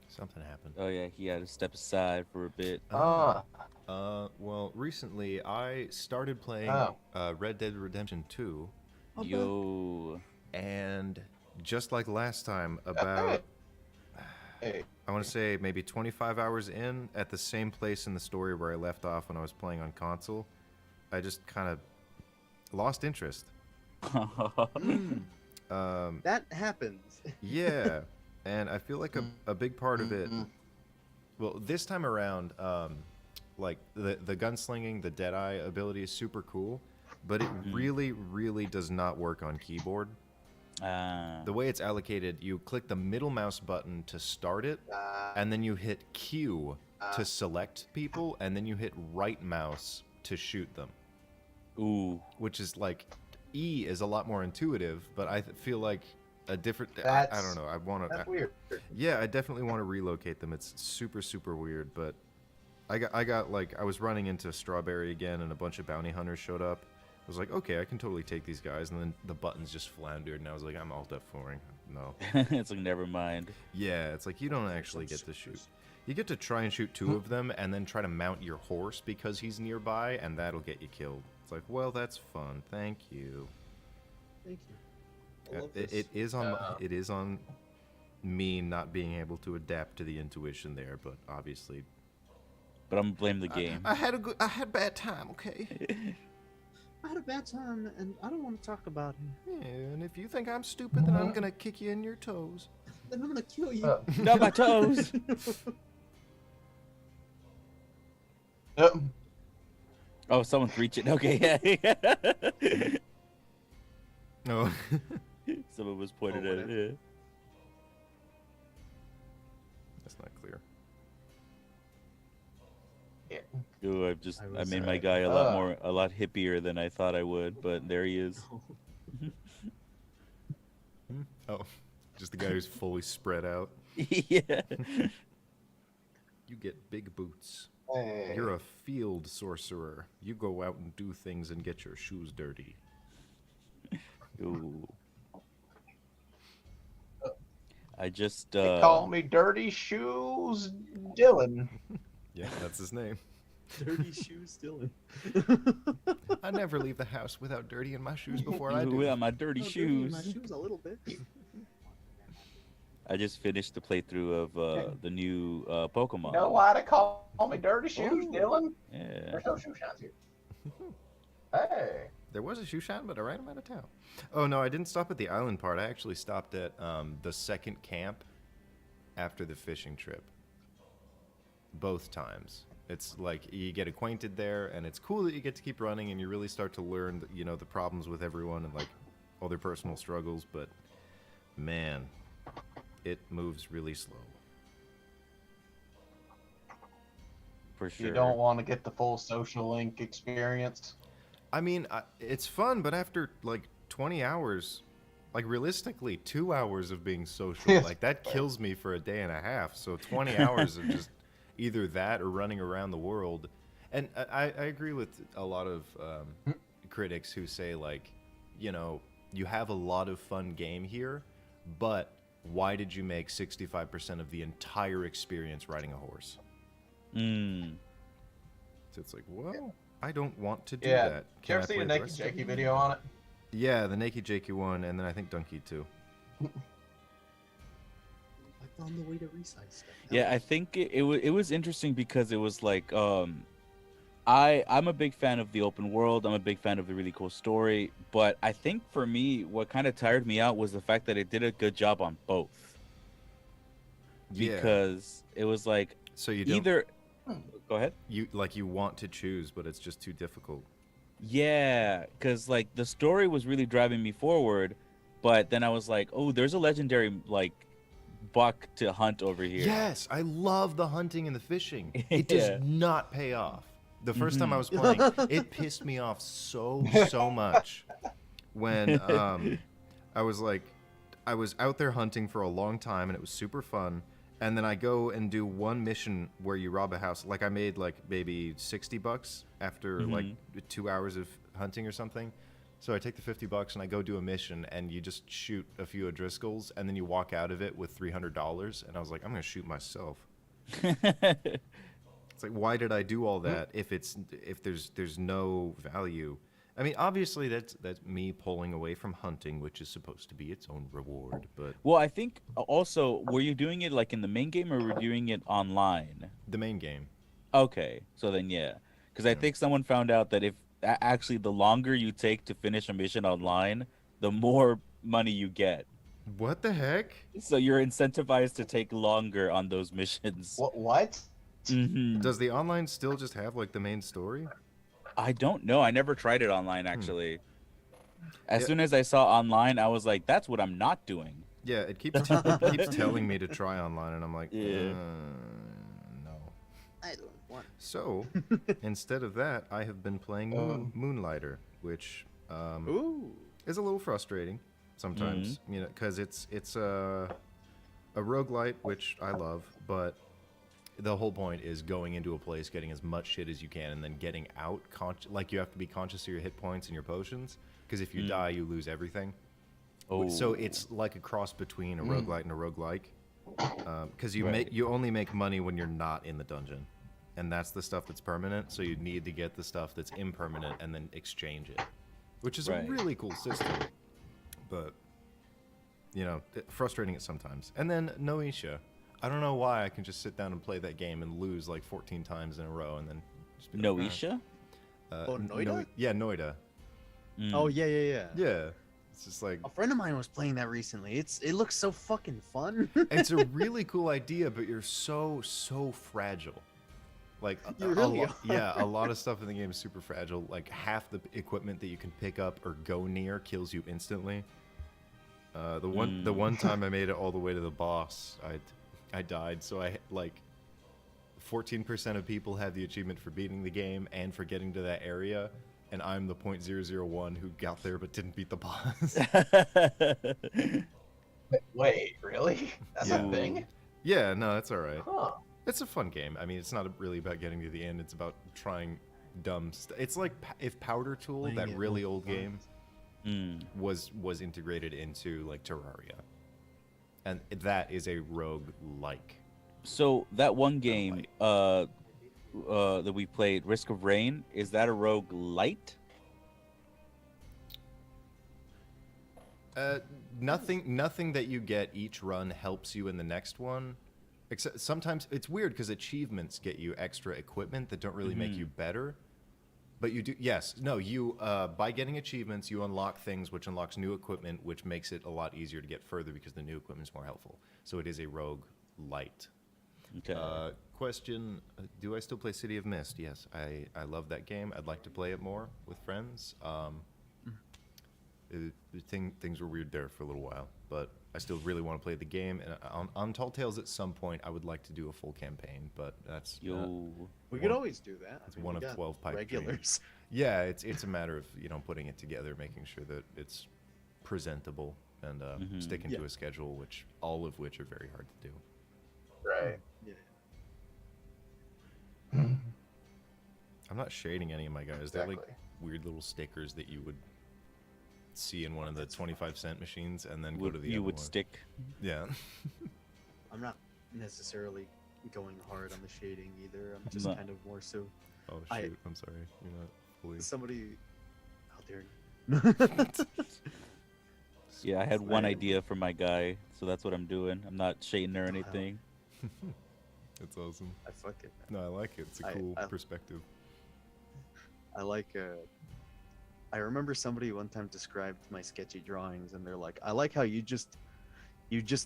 Something happened. Oh yeah, he had to step aside for a bit. Ah, Well, recently I started playing Oh. Red Dead Redemption 2, Yo. and just like last time, about hey, I want to say maybe 25 hours in, at the same place in the story where I left off when I was playing on console, I just kind of lost interest. Mm, Um, that happens. yeah, and I feel like a big part of it. Mhm. Well, this time around, like the gunslinging, the Deadeye ability is super cool, but it really, really does not work on keyboard. The way it's allocated, you click the middle mouse button to start it, and then you hit Q to select people, and then you hit right mouse to shoot them. Ooh. Which is like, E is a lot more intuitive, but I feel like a different. I don't know. I want to. That's weird. Yeah, I definitely want to relocate them. It's super, super weird, but I got like, I was running into Strawberry again, and a bunch of bounty hunters showed up. I was like, okay, I can totally take these guys, and then the buttons just floundered, and I was like, I'm alt F4ing. No. It's like, never mind. Yeah, it's like, you don't actually get to shoot. You get to try and shoot 2 of them, and then try to mount your horse because he's nearby, and that'll get you killed. It's like, well, that's fun. Thank you. Thank you. I love this. It is on me not being able to adapt to the intuition there, but obviously. But I'm gonna blame the game. I had a bad time, okay? I had a bad time, and I don't want to talk about it. Yeah, and if you think I'm stupid, then I'm gonna kick you in your toes. Then I'm gonna kill you. Not my toes. Oh, someone's reaching. Okay, yeah. Oh. Someone was pointed at it. Yeah. That's not clear. Ooh, I made my guy a lot hippier than I thought I would, but there he is. Oh, just the guy who's fully spread out. Yeah. You get big boots. Hey. You're a field sorcerer. You go out and do things and get your shoes dirty. Ooh. I just They call me Dirty Shoes Dylan. Yeah, that's his name. Dirty shoes, Dylan. I never leave the house without dirtying my shoes before I do. Without my dirty shoes. My shoes a little bit. I just finished the playthrough of the new Pokemon. You know why they call me Dirty Shoes Dylan? Yeah. There's no shoe shines here. Hey. There was a shoe shine, but I ran him out of town. Oh, no, I didn't stop at the island part. I actually stopped at the second camp after the fishing trip. Both times. It's like you get acquainted there, and it's cool that you get to keep running, and you really start to learn, you know, the problems with everyone and like all their personal struggles. But man, it moves really slow. For sure. You don't want to get the full social link experience. I mean, it's fun, but after like 20 hours, like realistically, 2 hours of being social, like that kills me for a day and a half. So 20 hours of just either that or running around the world. And I agree with a lot of critics who say, like, you know, you have a lot of fun game here, but why did you make 65% of the entire experience riding a horse? Mm. So it's like, well, I don't want to do Yeah. that. Did you ever see the Naked rest? Jakey video on it? Yeah, the Naked Jakey one, and then I think Donkey too. Like on the way to resize stuff. Yeah, I think it was interesting because it was like I'm a big fan of the open world. I'm a big fan of the really cool story, but I think for me, what kind of tired me out was the fact that it did a good job on both. Yeah. Because it was like So you don't, either. Go ahead. you want to choose, but it's just too difficult. Yeah, because like the story was really driving me forward, but then I was like, oh, there's a legendary like buck to hunt over here. Yes, I love the hunting and the fishing. It Yeah. does not pay off. The first time I was Mhm. playing, it pissed me off so much when I was out there hunting for a long time, and it was super fun. And then I go and do one mission where you rob a house. Like I made like maybe $60 after like 2 hours of hunting or something. So I take the $50 and I go do a mission, and you just shoot a few O'Driscolls, and then you walk out of it with $300. And I was like, I'm gonna shoot myself. It's like, why did I do all that if there's no value? I mean, obviously that's me pulling away from hunting, which is supposed to be its own reward. But Well, I think also, were you doing it like in the main game, or were you doing it online? the main game. Okay, so then yeah, because I think someone found out that if actually the longer you take to finish a mission online, the more money you get. What the heck? So you're incentivized to take longer on those missions. What? Mhm. Does the online still just have like the main story? I don't know. I never tried it online actually. As Yeah. soon as I saw online, I was like, "That's what I'm not doing." Yeah, it keeps telling me to try online, and I'm like, Yeah. no. I don't want. So instead of that, I have been playing Moonlighter, which Ooh. is a little frustrating sometimes, you know, because it's a roguelite, which I love, but the whole point is going into a place, getting as much shit as you can, and then getting out. Like you have to be conscious of your hit points and your potions, because if you die, you lose everything. Oh. So it's like a cross between a roguelite and a roguelike, because you only make money when you're not in the dungeon, and that's the stuff that's permanent. So you need to get the stuff that's impermanent and then exchange it, which is a really cool system. But you know, frustrating it sometimes. And then Noisha. I don't know why I can just sit down and play that game and lose like 14 times in a row and then just be like, Noisha? Noida? yeah, Noida. Oh yeah. Yeah. It's just like A friend of mine was playing that recently. It looks so fucking fun. it's a really cool idea, but you're so fragile. Like You really are. yeah, a lot of stuff in the game is super fragile. Like half the equipment that you can pick up or go near kills you instantly. The one time I made it all the way to the boss, I died. So I like 14% of people have the achievement for beating the game and for getting to that area, and I'm the 0.001 who got there but didn't beat the boss. Wait, really? That's Yeah. a thing? Yeah, no, that's all right. Huh. It's a fun game. I mean, it's not really about getting to the end. It's about trying dumb stuff. It's like if Powder Tool, Playing that it really multiple old game, Mm. was integrated into like Terraria, and that is a rogue-like. So that one game that we played, Risk of Rain, is that a rogue light? Nothing that you get each run helps you in the next one. Except sometimes it's weird because achievements get you extra equipment that don't really make you better. But you do, you by getting achievements, you unlock things, which unlocks new equipment, which makes it a lot easier to get further because the new equipment is more helpful. So it is a rogue light. Okay. Question: do I still play City of Mist? Yes, I love that game. I'd like to play it more with friends. Things were weird there for a little while, but I still really want to play the game. And on Tall Tales, at some point, I would like to do a full campaign, but that's We could always do that. It's one we of got 12 pipe regulars. yeah, it's a matter of putting it together, making sure that it's presentable, and sticking to a schedule, all of which are very hard to do. Right. Yeah. I'm not shading any of my guys. They're like Exactly. weird little stickers that you would see in one of the 25-cent machines, and then go to the you other would one. stick. Yeah. I'm not necessarily going hard on the shading either. I'm just No. kind of more so Oh I- shoot! I'm sorry. You're not fully. somebody out there. Yeah, I had one I- idea for my guy, so that's what I'm doing. I'm not shading or anything. That's awesome. I fuck it. No, I like it. It's a cool perspective. I like. I remember somebody one time described my sketchy drawings, and they're like, "I like how you just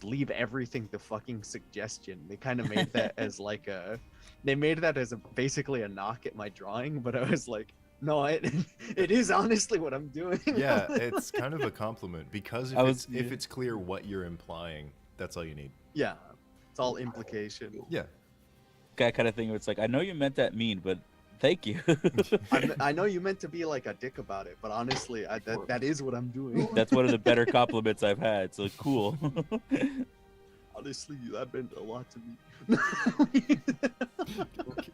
leave everything to fucking suggestion." They kind of made that as like they made that as basically a knock at my drawing, but I was like, no, it is honestly what I'm doing. Yeah, it's kind of a compliment because if it's clear what you're implying, that's all you need. Yeah, it's all implication. Yeah. Guy kind of thing where it's like, I know you meant that mean, but thank you. I know you meant to be like a dick about it, but honestly, that is what I'm doing. That's one of the better compliments I've had. So cool. Honestly, that meant a lot to me.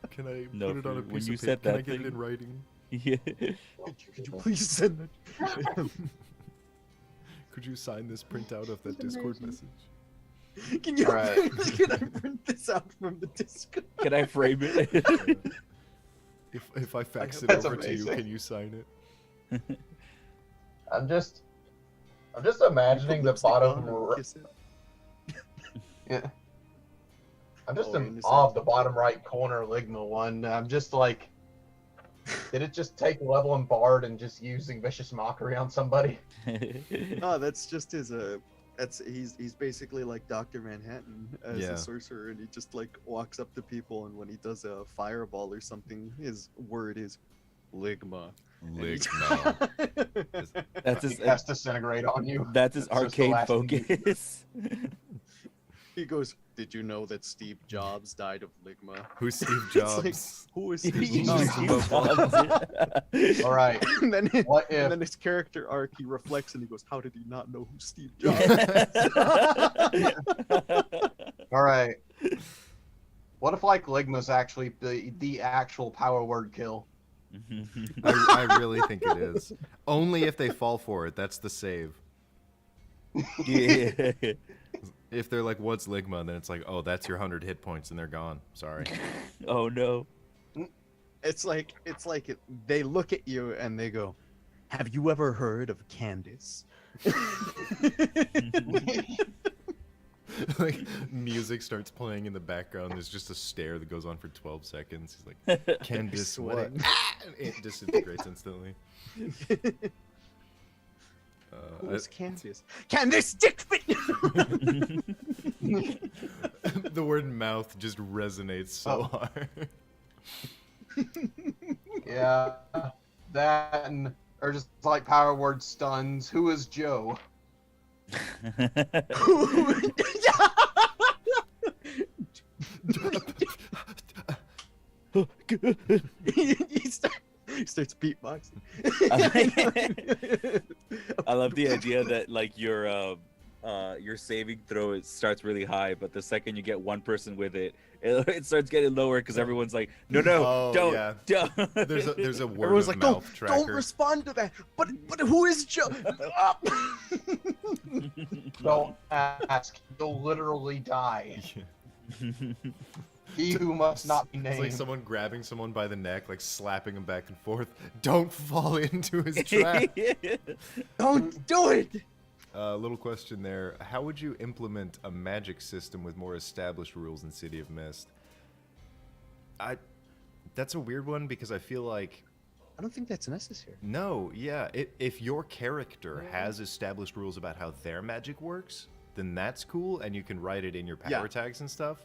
Can I No, put it on a when piece you of paper? said Can I that get it thing- in writing? Yeah. Could you please send that? Could you sign this printout of that Discord message? Can you? Right. Can I print this out from the Discord? Can I frame it? If I fax it That's over to you, amazing. can you sign it? I'm just imagining the Lipstick bottom. on and kiss it. Yeah. I'm just Oh, in innocent. awe of the bottom right corner Ligma one. I'm just like, did it just take Level and Bard and just using Vicious Mockery on somebody? Oh, that's just his he's basically like Dr. Manhattan as Yeah. a sorcerer, and he just like walks up to people, and when he does a fireball or something, his word is Ligma. Ligma. That's He his. casts disintegrate on you. That's his That's just the arcade last thing you- focus. He goes, "Did you know that Steve Jobs died of ligma?" Who's Steve It's like, Jobs? who is He's Steve Jobs? Steve Jobs. All right. and then What if? and then his character arc, he reflects and he goes, "How did he not know who Steve Jobs?" All right. What if like Ligma's actually the actual power word kill? I really think it is. Only if they fall for it. That's the save. Yeah. If they're like, "What's Ligma?" then it's like, "Oh, that's your 100 hit points," and they're gone. Sorry. Oh no. It's like they look at you and they go, "Have you ever heard of Candace?" Like music starts playing in the background. There's just a stare that goes on for 12 seconds. He's like, "Candace, what?" sweating. And it disintegrates instantly. Who's Candace? Candace Dickfit! The word mouth just resonates so hard. Yeah. That and or just like power word stuns. Who is Joe? He starts beatboxing. I love the idea that like your saving throw it starts really high, but the second you get one person with it, it starts getting lower because everyone's like, no, Oh, don't, yeah. don't. There's a word Everyone's of like, mouth don't tracker. respond to that. But who is Joe? Up. Don't ask. You'll literally die. He who must not be It's named. like someone grabbing someone by the neck, like slapping him back and forth. Don't fall into his trap. Don't do it. Little question there. How would you implement a magic system with more established rules in City of Mist? That's a weird one because I feel like I don't think that's necessary. no, yeah. If your character has established rules about how their magic works, then that's cool, and you can write it in your power Yeah. tags and stuff.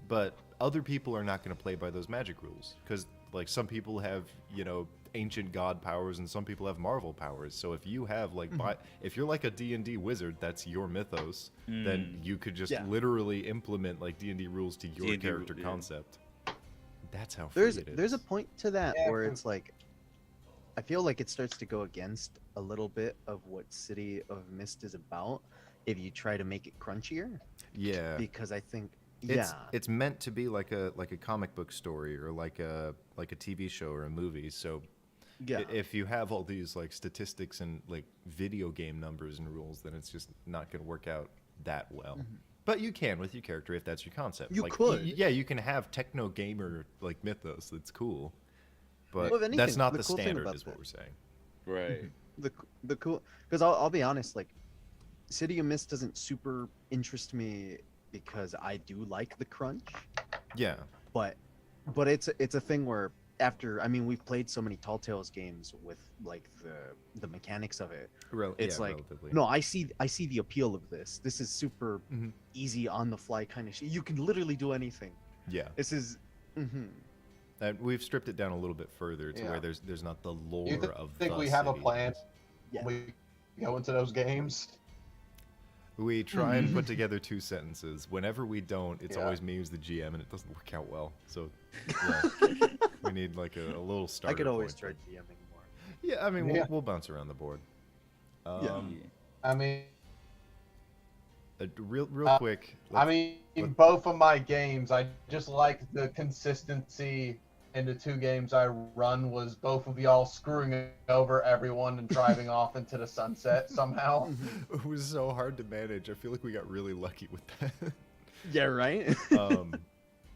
But other people are not going to play by those magic rules because, like, some people have ancient god powers, and some people have Marvel powers. So if you have like, if you're like a D&D wizard, that's your mythos. Then you could just literally implement like D&D rules to your D&D character yeah. concept. That's how free There's it is. there's a point to that Yeah, where 'cause- it's like, I feel like it starts to go against a little bit of what City of Mist is about if you try to make it crunchier. yeah. Because I think It's meant to be like a comic book story or like a TV show or a movie. So if you have all these like statistics and like video game numbers and rules, then it's just not going to work out that well. But you can with your character if that's your concept. You like, could. Yeah, you can have techno gamer like mythos. That's cool. But Well, if anything, that's not the the cool thing standard, about is what that- we're saying. Right. the cool, because I'll be honest, like City of Mist doesn't super interest me because I do like the crunch, Yeah. but it's a thing where we've played so many Tall Tales games with like the mechanics of it. It's like, relatively. no, I see the appeal of this. This is super Mhm. easy on the fly kind of shit. You can literally do anything. Yeah. This is And we've stripped it down a little bit further to where there's not the lore You of think the we have a city. plan? Yeah. We go into those games. We try and put together 2 sentences. Whenever we don't, it's Yeah. always me who's the GM, and it doesn't work out well. So, yeah, we need like a little starter. I could always try point. GMing more. Yeah, I mean, Yeah. we'll bounce around the board. I mean, Real quick. I mean, both of my games, I just like the consistency in the 2 games I run was both of y'all screwing over everyone and driving off into the sunset somehow. It was so hard to manage. I feel like we got really lucky with that. Yeah, right.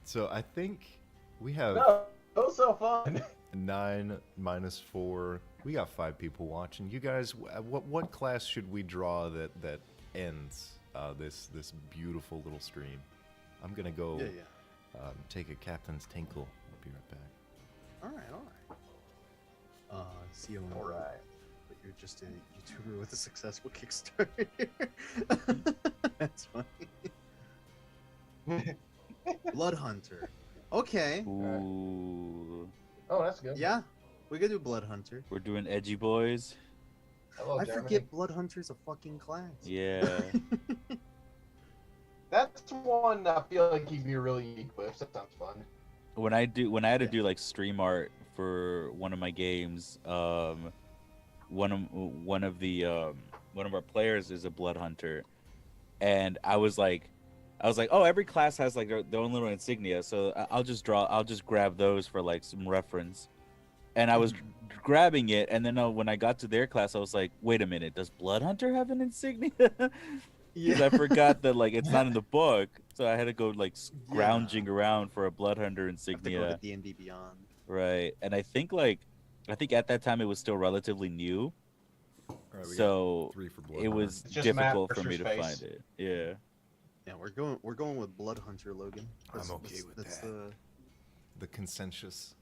So I think we have No, it was so fun. 9 minus 4. We got 5 people watching. You guys, what class should we draw that ends this beautiful little stream? I'm gonna go take a captain's tinkle. I'll be right back. All right. See you. All right. But you're just a YouTuber with a successful Kickstarter. That's funny. Blood Hunter. Okay. Ooh. Oh, that's good. Yeah. We could do Blood Hunter. We're doing edgy boys. Hello, I Germany. forget Blood Hunter's a fucking class. Yeah. That's one I feel like you'd be really unique with. That sounds fun. When I had to do like stream art for one of my games, one of our players is a blood hunter, and I was like, oh, every class has like their own little insignia, so I'll just grab those for like some reference. And I was grabbing it, and then when I got to their class, I was like, wait a minute, does blood hunter have an insignia? Because I forgot that like it's not in the book, so I had to go like scrounging around for a blood hunter Have to go insignia. to D&D Beyond. Right, and I think at that time it was still relatively new, All right, we got so 3 for blood. it was It's just difficult for Master's me to face. find it. Yeah, Yeah, we're going with Blood Hunter, Logan. I'm okay with that's that. The consensus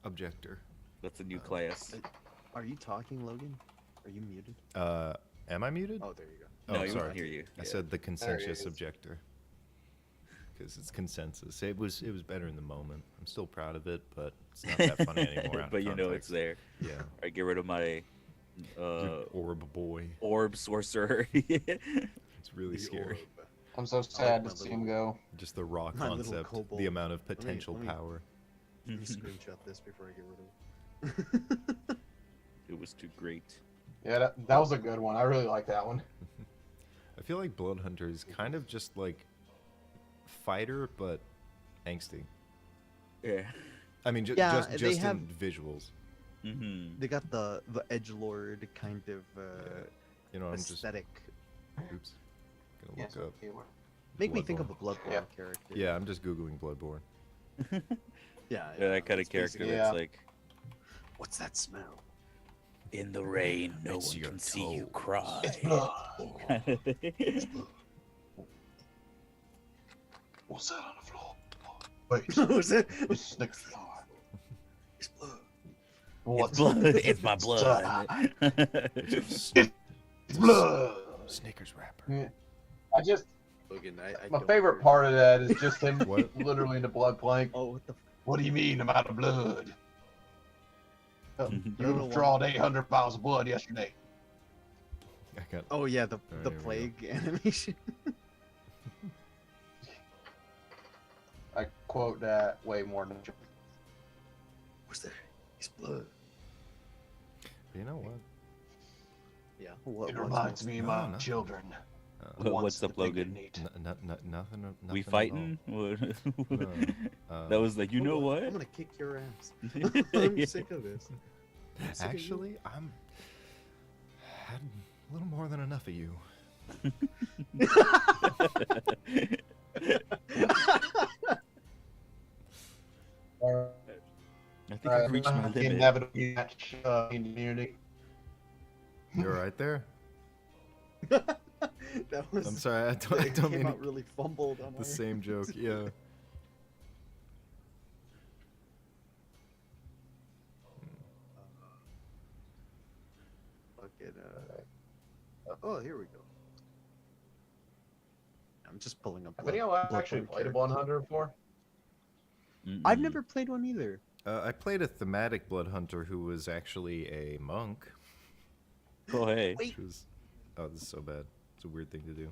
objector. that's a new class. Are you talking, Logan? Are you muted? Am I muted? Oh, there you go. No, you sorry. won't hear you. I Yeah. said the consensus is. objector. Because it's consensus. It was better in the moment. I'm still proud of it, but it's not that funny anymore. out of But you know it's context. there. Yeah. All right, get rid of my The orb boy. orb sorcerer. It's really The scary. orb. I'm so sad my to see him go. Just the raw My little concept, kobold. the amount of me- potential let me- power. Let me screenshot this before I get rid of it. It was too great. Yeah, that was a good one. I really like that one. I feel like Blood Hunter is kind of just like fighter, but angsty. Yeah. I mean, Yeah, just they just have- in visuals. Mm-hmm. They got the edgelord kind of You know, I'm just aesthetic. oops. Gonna Yes, look up. Make me think of Bloodborne. a Bloodborne Yeah. character. Yeah, I'm just googling Bloodborne. Yeah, Yeah, that kind of it's character basically- Yeah. that's like, What's that smell? in the rain, no It's one your can see you toe. cry. It's blood. What's that on the floor? Wait, Was it? it's Snickers floor. It's blood. It's blood. It's my blood. It's blood. Snickers wrapper. Yeah. I just Logan, I my don't favorite care. part of that is just him What? literally in the blood plank. Oh, what the? What do you mean I'm out of blood? Mhm. You withdrawed 800 miles of blood yesterday. I got. Oh yeah, the Alright, the here we go. plague animation. I quote that way more than What's that? It's blood. You know what? Yeah. it reminds me of No, my no. children. What- Wants what's the up, thing they Logan? need. Nothing. We at all. fighting? What? No, That was like, you know I'm what? gonna kick your ass. I'm Yeah. sick of this. I'm sick of you. Actually, I'm had a little more than enough of you. I think I've reached my The limit. inevitable match in the community. You're right there. That was. I'm sorry. I It don't came mean out really fumbled on the our- same joke. Yeah. Fucking, oh, here we go. I'm just pulling up. Have anyone Bloodborne actually played a characters. Blood Hunter before? I've Mm-mm. never played one either. I played a thematic blood hunter who was actually a monk, Oh, hey. Wait. which was oh, this is so bad. It's a weird thing to do.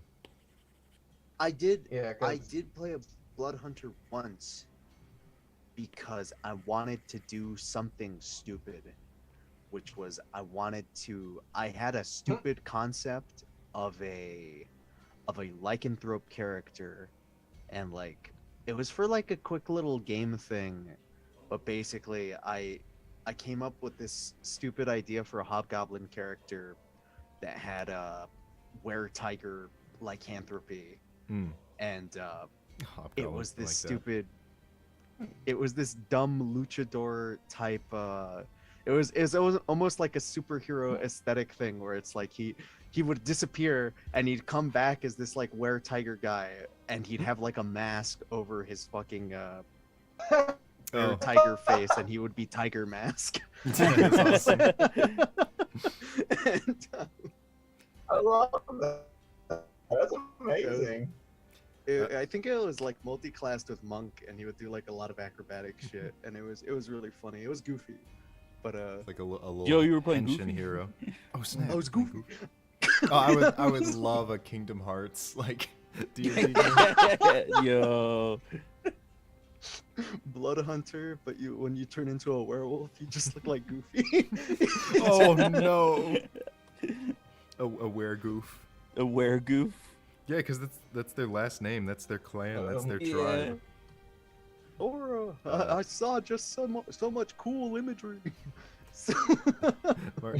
I did. Yeah, I 'cause did play a Blood Hunter once because I wanted to do something stupid, which was I had a stupid concept of a lycanthrope character, and like it was for like a quick little game thing, but basically I came up with this stupid idea for a hobgoblin character that had a were-tiger lycanthropy, Hmm. and it Hobgoblin, was this like that. stupid it was this dumb luchador type it was almost like a superhero aesthetic thing where it's like he would disappear and he'd come back as this like were-tiger guy, and he'd have like a mask over his fucking Oh, tiger face, and he would be Tiger Mask. That's awesome. And, I love that. That's amazing. I think it was like multi-classed with Monk, and he would do like a lot of acrobatic shit, and it was really funny. It was goofy, but Like a little Yo, you were playing pension Goofy? hero. Oh snap! I was Goofy. Oh, I would love a Kingdom Hearts like D&D game. Yo. Blood Hunter, but when you turn into a werewolf, you just look like Goofy. Oh no! A weregoof. A weregoof. Yeah, because that's their last name. That's their clan. That's their Yeah. tribe. Or I saw just so much cool imagery. Or-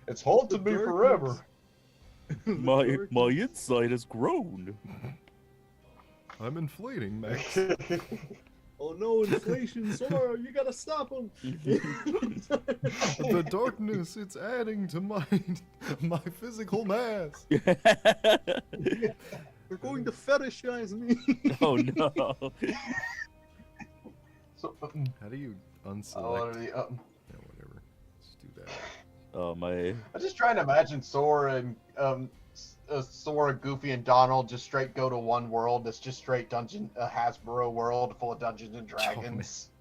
It's haunted me forever. My inside has grown. I'm inflating, Max. Oh no, inflation, Sora, you gotta stop him. The darkness, it's adding to my physical mass. They're going to fetishize me. Oh no. So, How do you unselect? yeah, Yeah, whatever. Let's do that. Oh my. I'm just trying to imagine Sora and Sora, Goofy, and Donald just straight go to one world that's just straight Hasbro world full of Dungeons and Dragons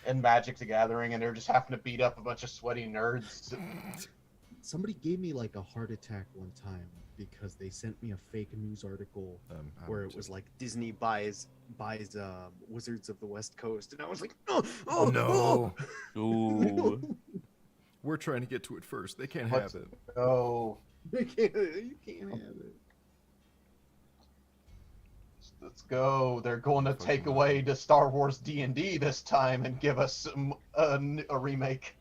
and Magic the Gathering, and they're just having to beat up a bunch of sweaty nerds. Somebody gave me like a heart attack one time because they sent me a fake news article where it was like Disney buys Wizards of the West Coast, and I was like, Oh no! Ooh. We're trying to get to it first. They can't What's- have it. Oh, you can't have it. let's go! They're going to take away the Star Wars D&D this time and give us a remake.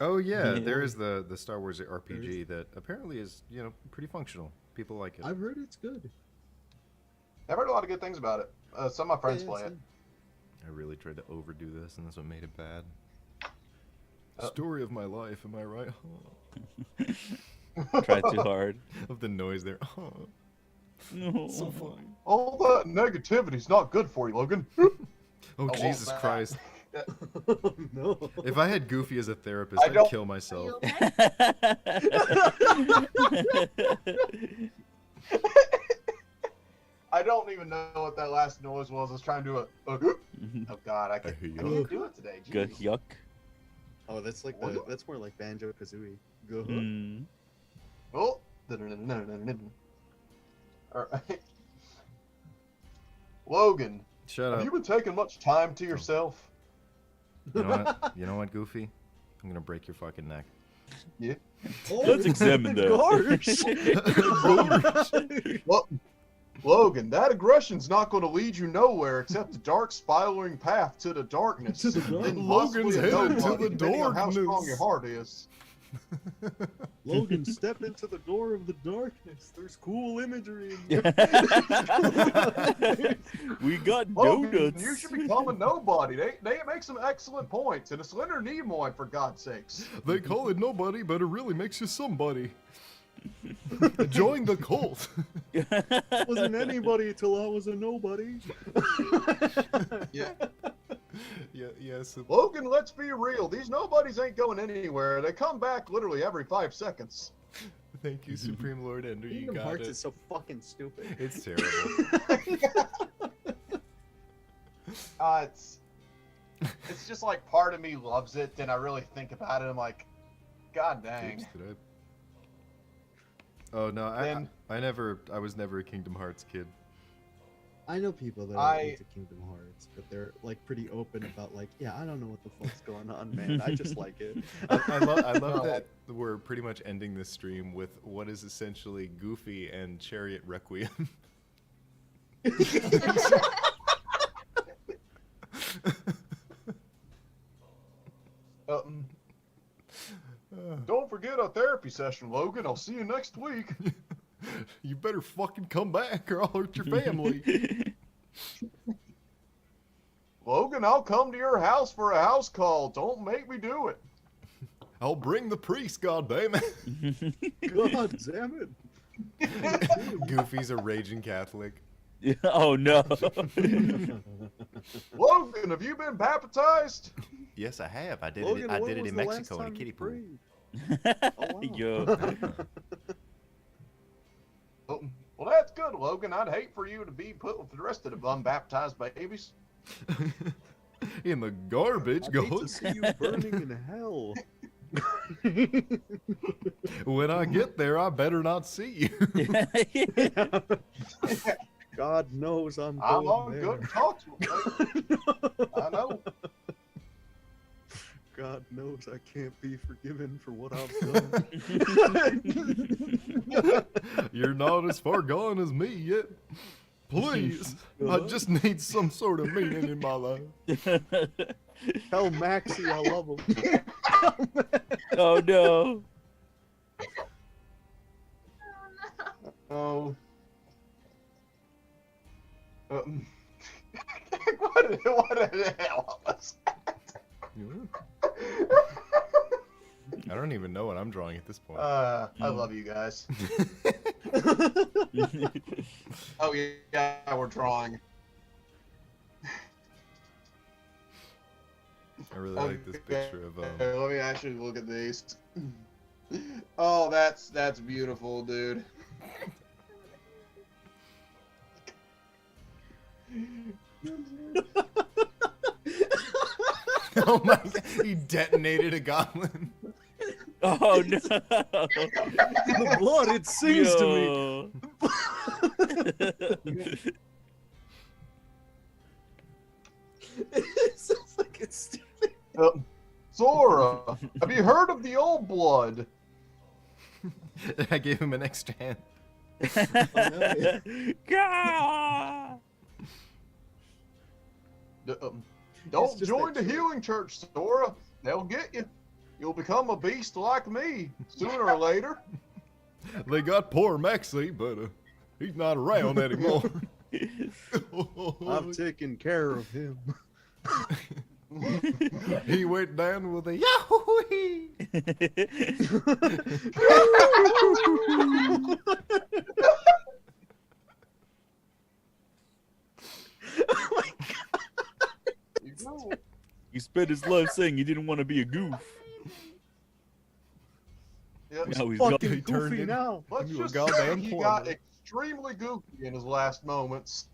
Oh yeah, Yeah. there is the Star Wars RPG that apparently is pretty functional. People like it. I've heard it's good. I've heard a lot of good things about it. Some of my friends Yeah, play it. same. I really tried to overdo this, and that's what made it bad. Uh, Story of my life, am I right? Tried too hard. Of the noise there. No. So funny. All that negativity's not good for you, Logan. Oh I Jesus won't Christ! No. If I had Goofy as a therapist, I I'd don't- kill Are myself. you okay? I don't even know what that last noise was. I was trying to do oh god, I can't do it today. Good Jeez. yuck. Oh, that's that's more like Banjo Kazooie. Go. Mm. Oh. Alright. Logan, Shut have up. you been taking much time to yourself? You know what? You know what, Goofy? I'm gonna break your fucking neck. Let's examine that. Well, Logan, that aggression's not going to lead you nowhere except a dark spiraling path to the darkness. To the dark- Then Logan's possibly a headed to nobody, the depending on how strong darkness. your heart is. Logan, step into the door of the darkness. There's cool imagery. We got Logan, donuts. you should become a nobody. They make some excellent points, and it's Leonard Nimoy, for God's sakes. They call it nobody, but it really makes you somebody. Join the cult. Wasn't anybody till I was a nobody. Yeah. Yes. Logan, let's be real. These nobodies ain't going anywhere. They come back literally every 5 seconds. Thank you, Supreme Lord Ender. You Kingdom got Hearts it. is so fucking stupid. It's terrible. It's just like part of me loves it. Then I really think about it. I'm like, God dang. Oops, did I? Oh no, Then- I was never a Kingdom Hearts kid. I know people that are I- into Kingdom Hearts, but they're like pretty open about like, yeah, I don't know what the fuck's going on, man. I just like it. I love No. that we're pretty much ending this stream with what is essentially Goofy and Chariot Requiem. Don't forget our therapy session, Logan. I'll see you next week. You better fucking come back or I'll hurt your family. Logan, I'll come to your house for a house call. Don't make me do it. I'll bring the priest, goddammit. God damn it. Goofy's a raging Catholic. Oh no. Logan, have you been baptized? Yes, I have. I did Logan, it. I when did it was in the last Mexico in a time you kiddie pool. prayed? Oh, wow. Yo. Well, that's good, Logan. I'd hate for you to be put with the rest of the unbaptized babies. in the garbage. I hate to see you burning in hell. When I get there, I better not see you. God knows I'm I'm going on there. good talks with you. I know. God knows I can't be forgiven for what I've done. You're not as far gone as me yet. Please, I just need some sort of meaning in my life. Tell Maxie I love him. Oh no. Oh. What the hell was that? I don't even know what I'm drawing at this point. I love you guys. Oh yeah, we're drawing. I really like this picture of Let me actually look at these. Oh, that's beautiful, dude. Oh my god, he detonated a goblin. Oh no. The blood, it sings to me. It sounds like it's stupid. Sora, have you heard of the old blood? I gave him an extra hand. Gah! Don't just join that the healing church, Sora. They'll get you. You'll become a beast like me sooner or later. They got poor Maxie, but he's not around anymore. I've taken care of him. He went down with a yahoo. Oh my You know, He spent his life saying he didn't want to be a goof. yep. Now he's fucking he turned goofy in- now. Let's You a just say goddamn he plumber. got extremely goofy in his last moments.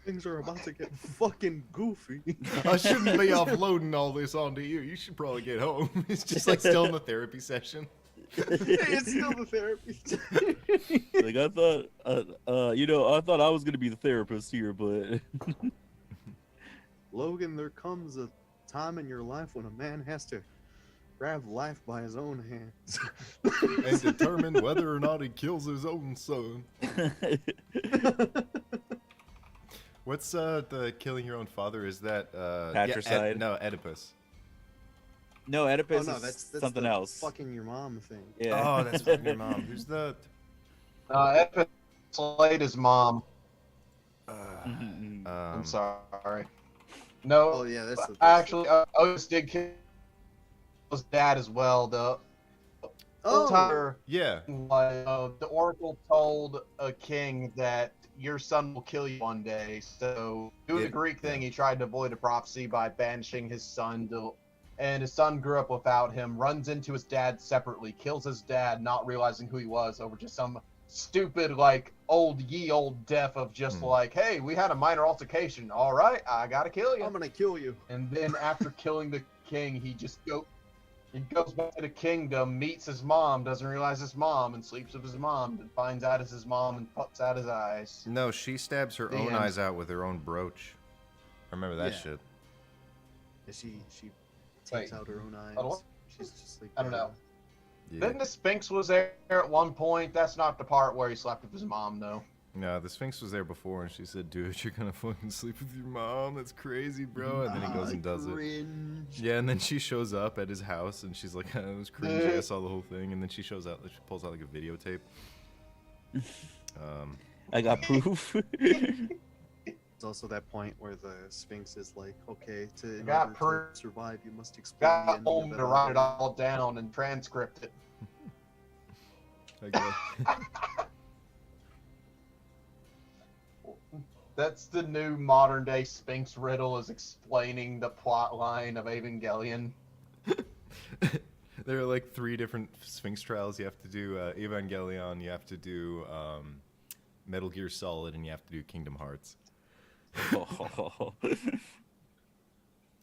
Things are about to get fucking goofy. I shouldn't be offloading all this onto you. You should probably get home. It's just like still in the therapy session. It's still the therapy. Like I thought, I thought I was gonna be the therapist here, but Logan, there comes a time in your life when a man has to grab life by his own hands. And determine whether or not he kills his own son. What's the killing your own father? Is that Patricide? no, Oedipus. no, Oedipus Oh no, is that's something the else. fucking your mom thing. Yeah. Oh, that's fucking your mom. Who's the? Epis slayed his mom. Mhm. I'm sorry. No, Oh yeah, that's the. actually, Otis did kill his dad as well, though. Oh, Time, Yeah. the oracle told a king that your son will kill you one day. So, doing the Greek thing, he tried to avoid a prophecy by banishing his son. And his son grew up without him, runs into his dad separately, kills his dad, not realizing who he was over just some stupid, like, old death of just like, hey, we had a minor altercation. All right, I gotta kill you. I'm gonna kill you. And then after killing the king, he goes back to the kingdom, meets his mom, doesn't realize his mom, and sleeps with his mom, and finds out it's his mom and puts out his eyes. No, she stabs her own Damn. eyes out with her own brooch. I remember that Yeah. shit. Yeah, she Wait, takes out her own eyes. don't- She's just like. I don't know. Yeah. Then the Sphinx was there at one point. That's not the part where he slept with his mom, though. No, the Sphinx was there before, and she said, "Dude, you're gonna fucking sleep with your mom. That's crazy, bro." And then he goes and does it. Cringe. Yeah, and then she shows up at his house, and she's like, "It was cringy. I saw the whole thing." And then she shows out, she pulls out like a videotape. I got proof. It's also that point where the Sphinx is like, okay, in got order proof. to survive, you must explain the Got ending home of to write it all down and transcript it. I guess. That's the new modern day Sphinx riddle, is explaining the plot line of Evangelion. There are like 3 different Sphinx trials. You have to do Evangelion. You have to do Metal Gear Solid, and you have to do Kingdom Hearts.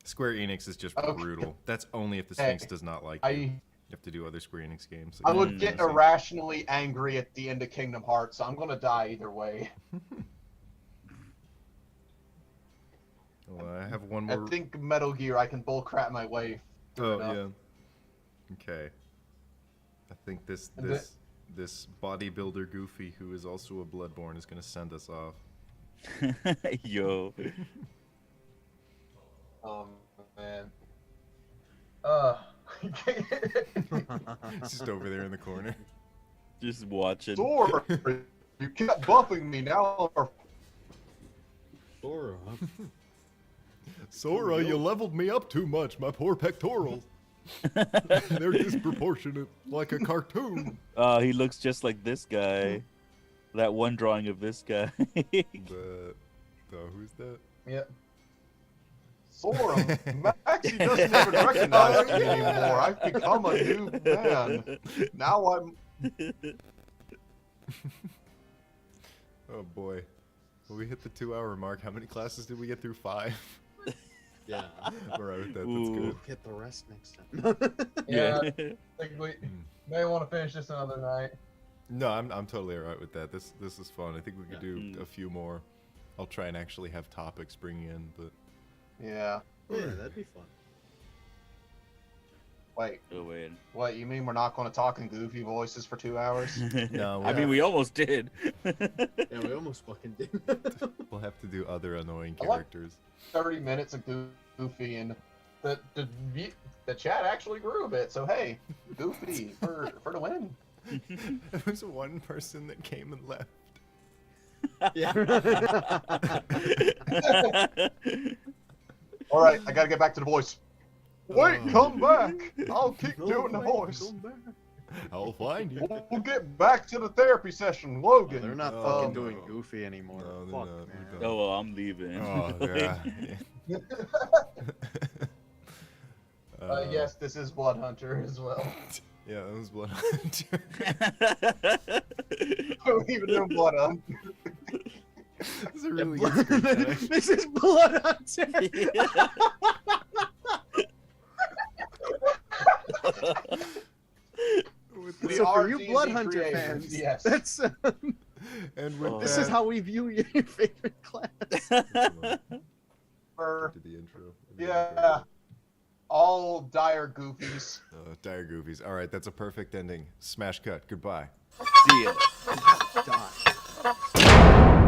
Square Enix is just brutal. That's only if the Sphinx does not like you. You have to do other Square Enix games. I would get irrationally angry at the end of Kingdom Hearts, so I'm gonna die either way. Well, I have one more. I think Metal Gear, I can bullcrap my way. Yeah. Okay. I think this bodybuilder Goofy, who is also a Bloodborne, is gonna send us off. Yo. Oh man. He's just over there in the corner. Just watching. Sora, you kept buffing me now. Sora. Sora, you leveled me up too much. My poor pectorals. They're disproportionate, like a cartoon. He looks just like this guy. That one drawing of this guy. Who's that? Yep. Sora, Maxie doesn't even recognize me anymore. I've become a new man. Now I'm. Oh boy. Well, we hit the 2-hour mark. How many classes did we get through? 5? Yeah. All right with that. Ooh. That's good. Get the rest next time. Yeah. I think we may want to finish this another night. No, I'm totally alright with that. This is fun. I think we could do a few more. I'll try and actually have topics bring in, but Yeah. Yeah, that'd be fun. Wait. Oh, wait. What, you mean we're not going to talk in goofy voices for 2 hours? No, I mean, we almost did. Yeah, we almost fucking did. we'll have to do other annoying I like- characters. 30 minutes of goofy, and the chat actually grew a bit, so hey, goofy for the win. There was one person that came and left. Yeah. Alright, I gotta get back to the voice. Wait, come back! I'll keep doing the voice. I'll find you. We'll get back to the therapy session, Logan. They're not Oh, fucking no. doing Goofy anymore. No, they're Fuck, not. man. They're Oh, well, I'm leaving. Oh, yeah. Yes, this is Blood Hunter as well. Yeah, that was Blood Hunter. We're even doing Blood Hunter. That's a really good screenshot, actually. This is Blood Hunter. With We So are for you D&D Blood Hunter creators, fans, yes. that's and with this that, is how we view your favorite class. For, to the intro. yeah, all dire goofies. Dire Goofies. All right, that's a perfect ending. Smash cut. Goodbye. See ya. Die.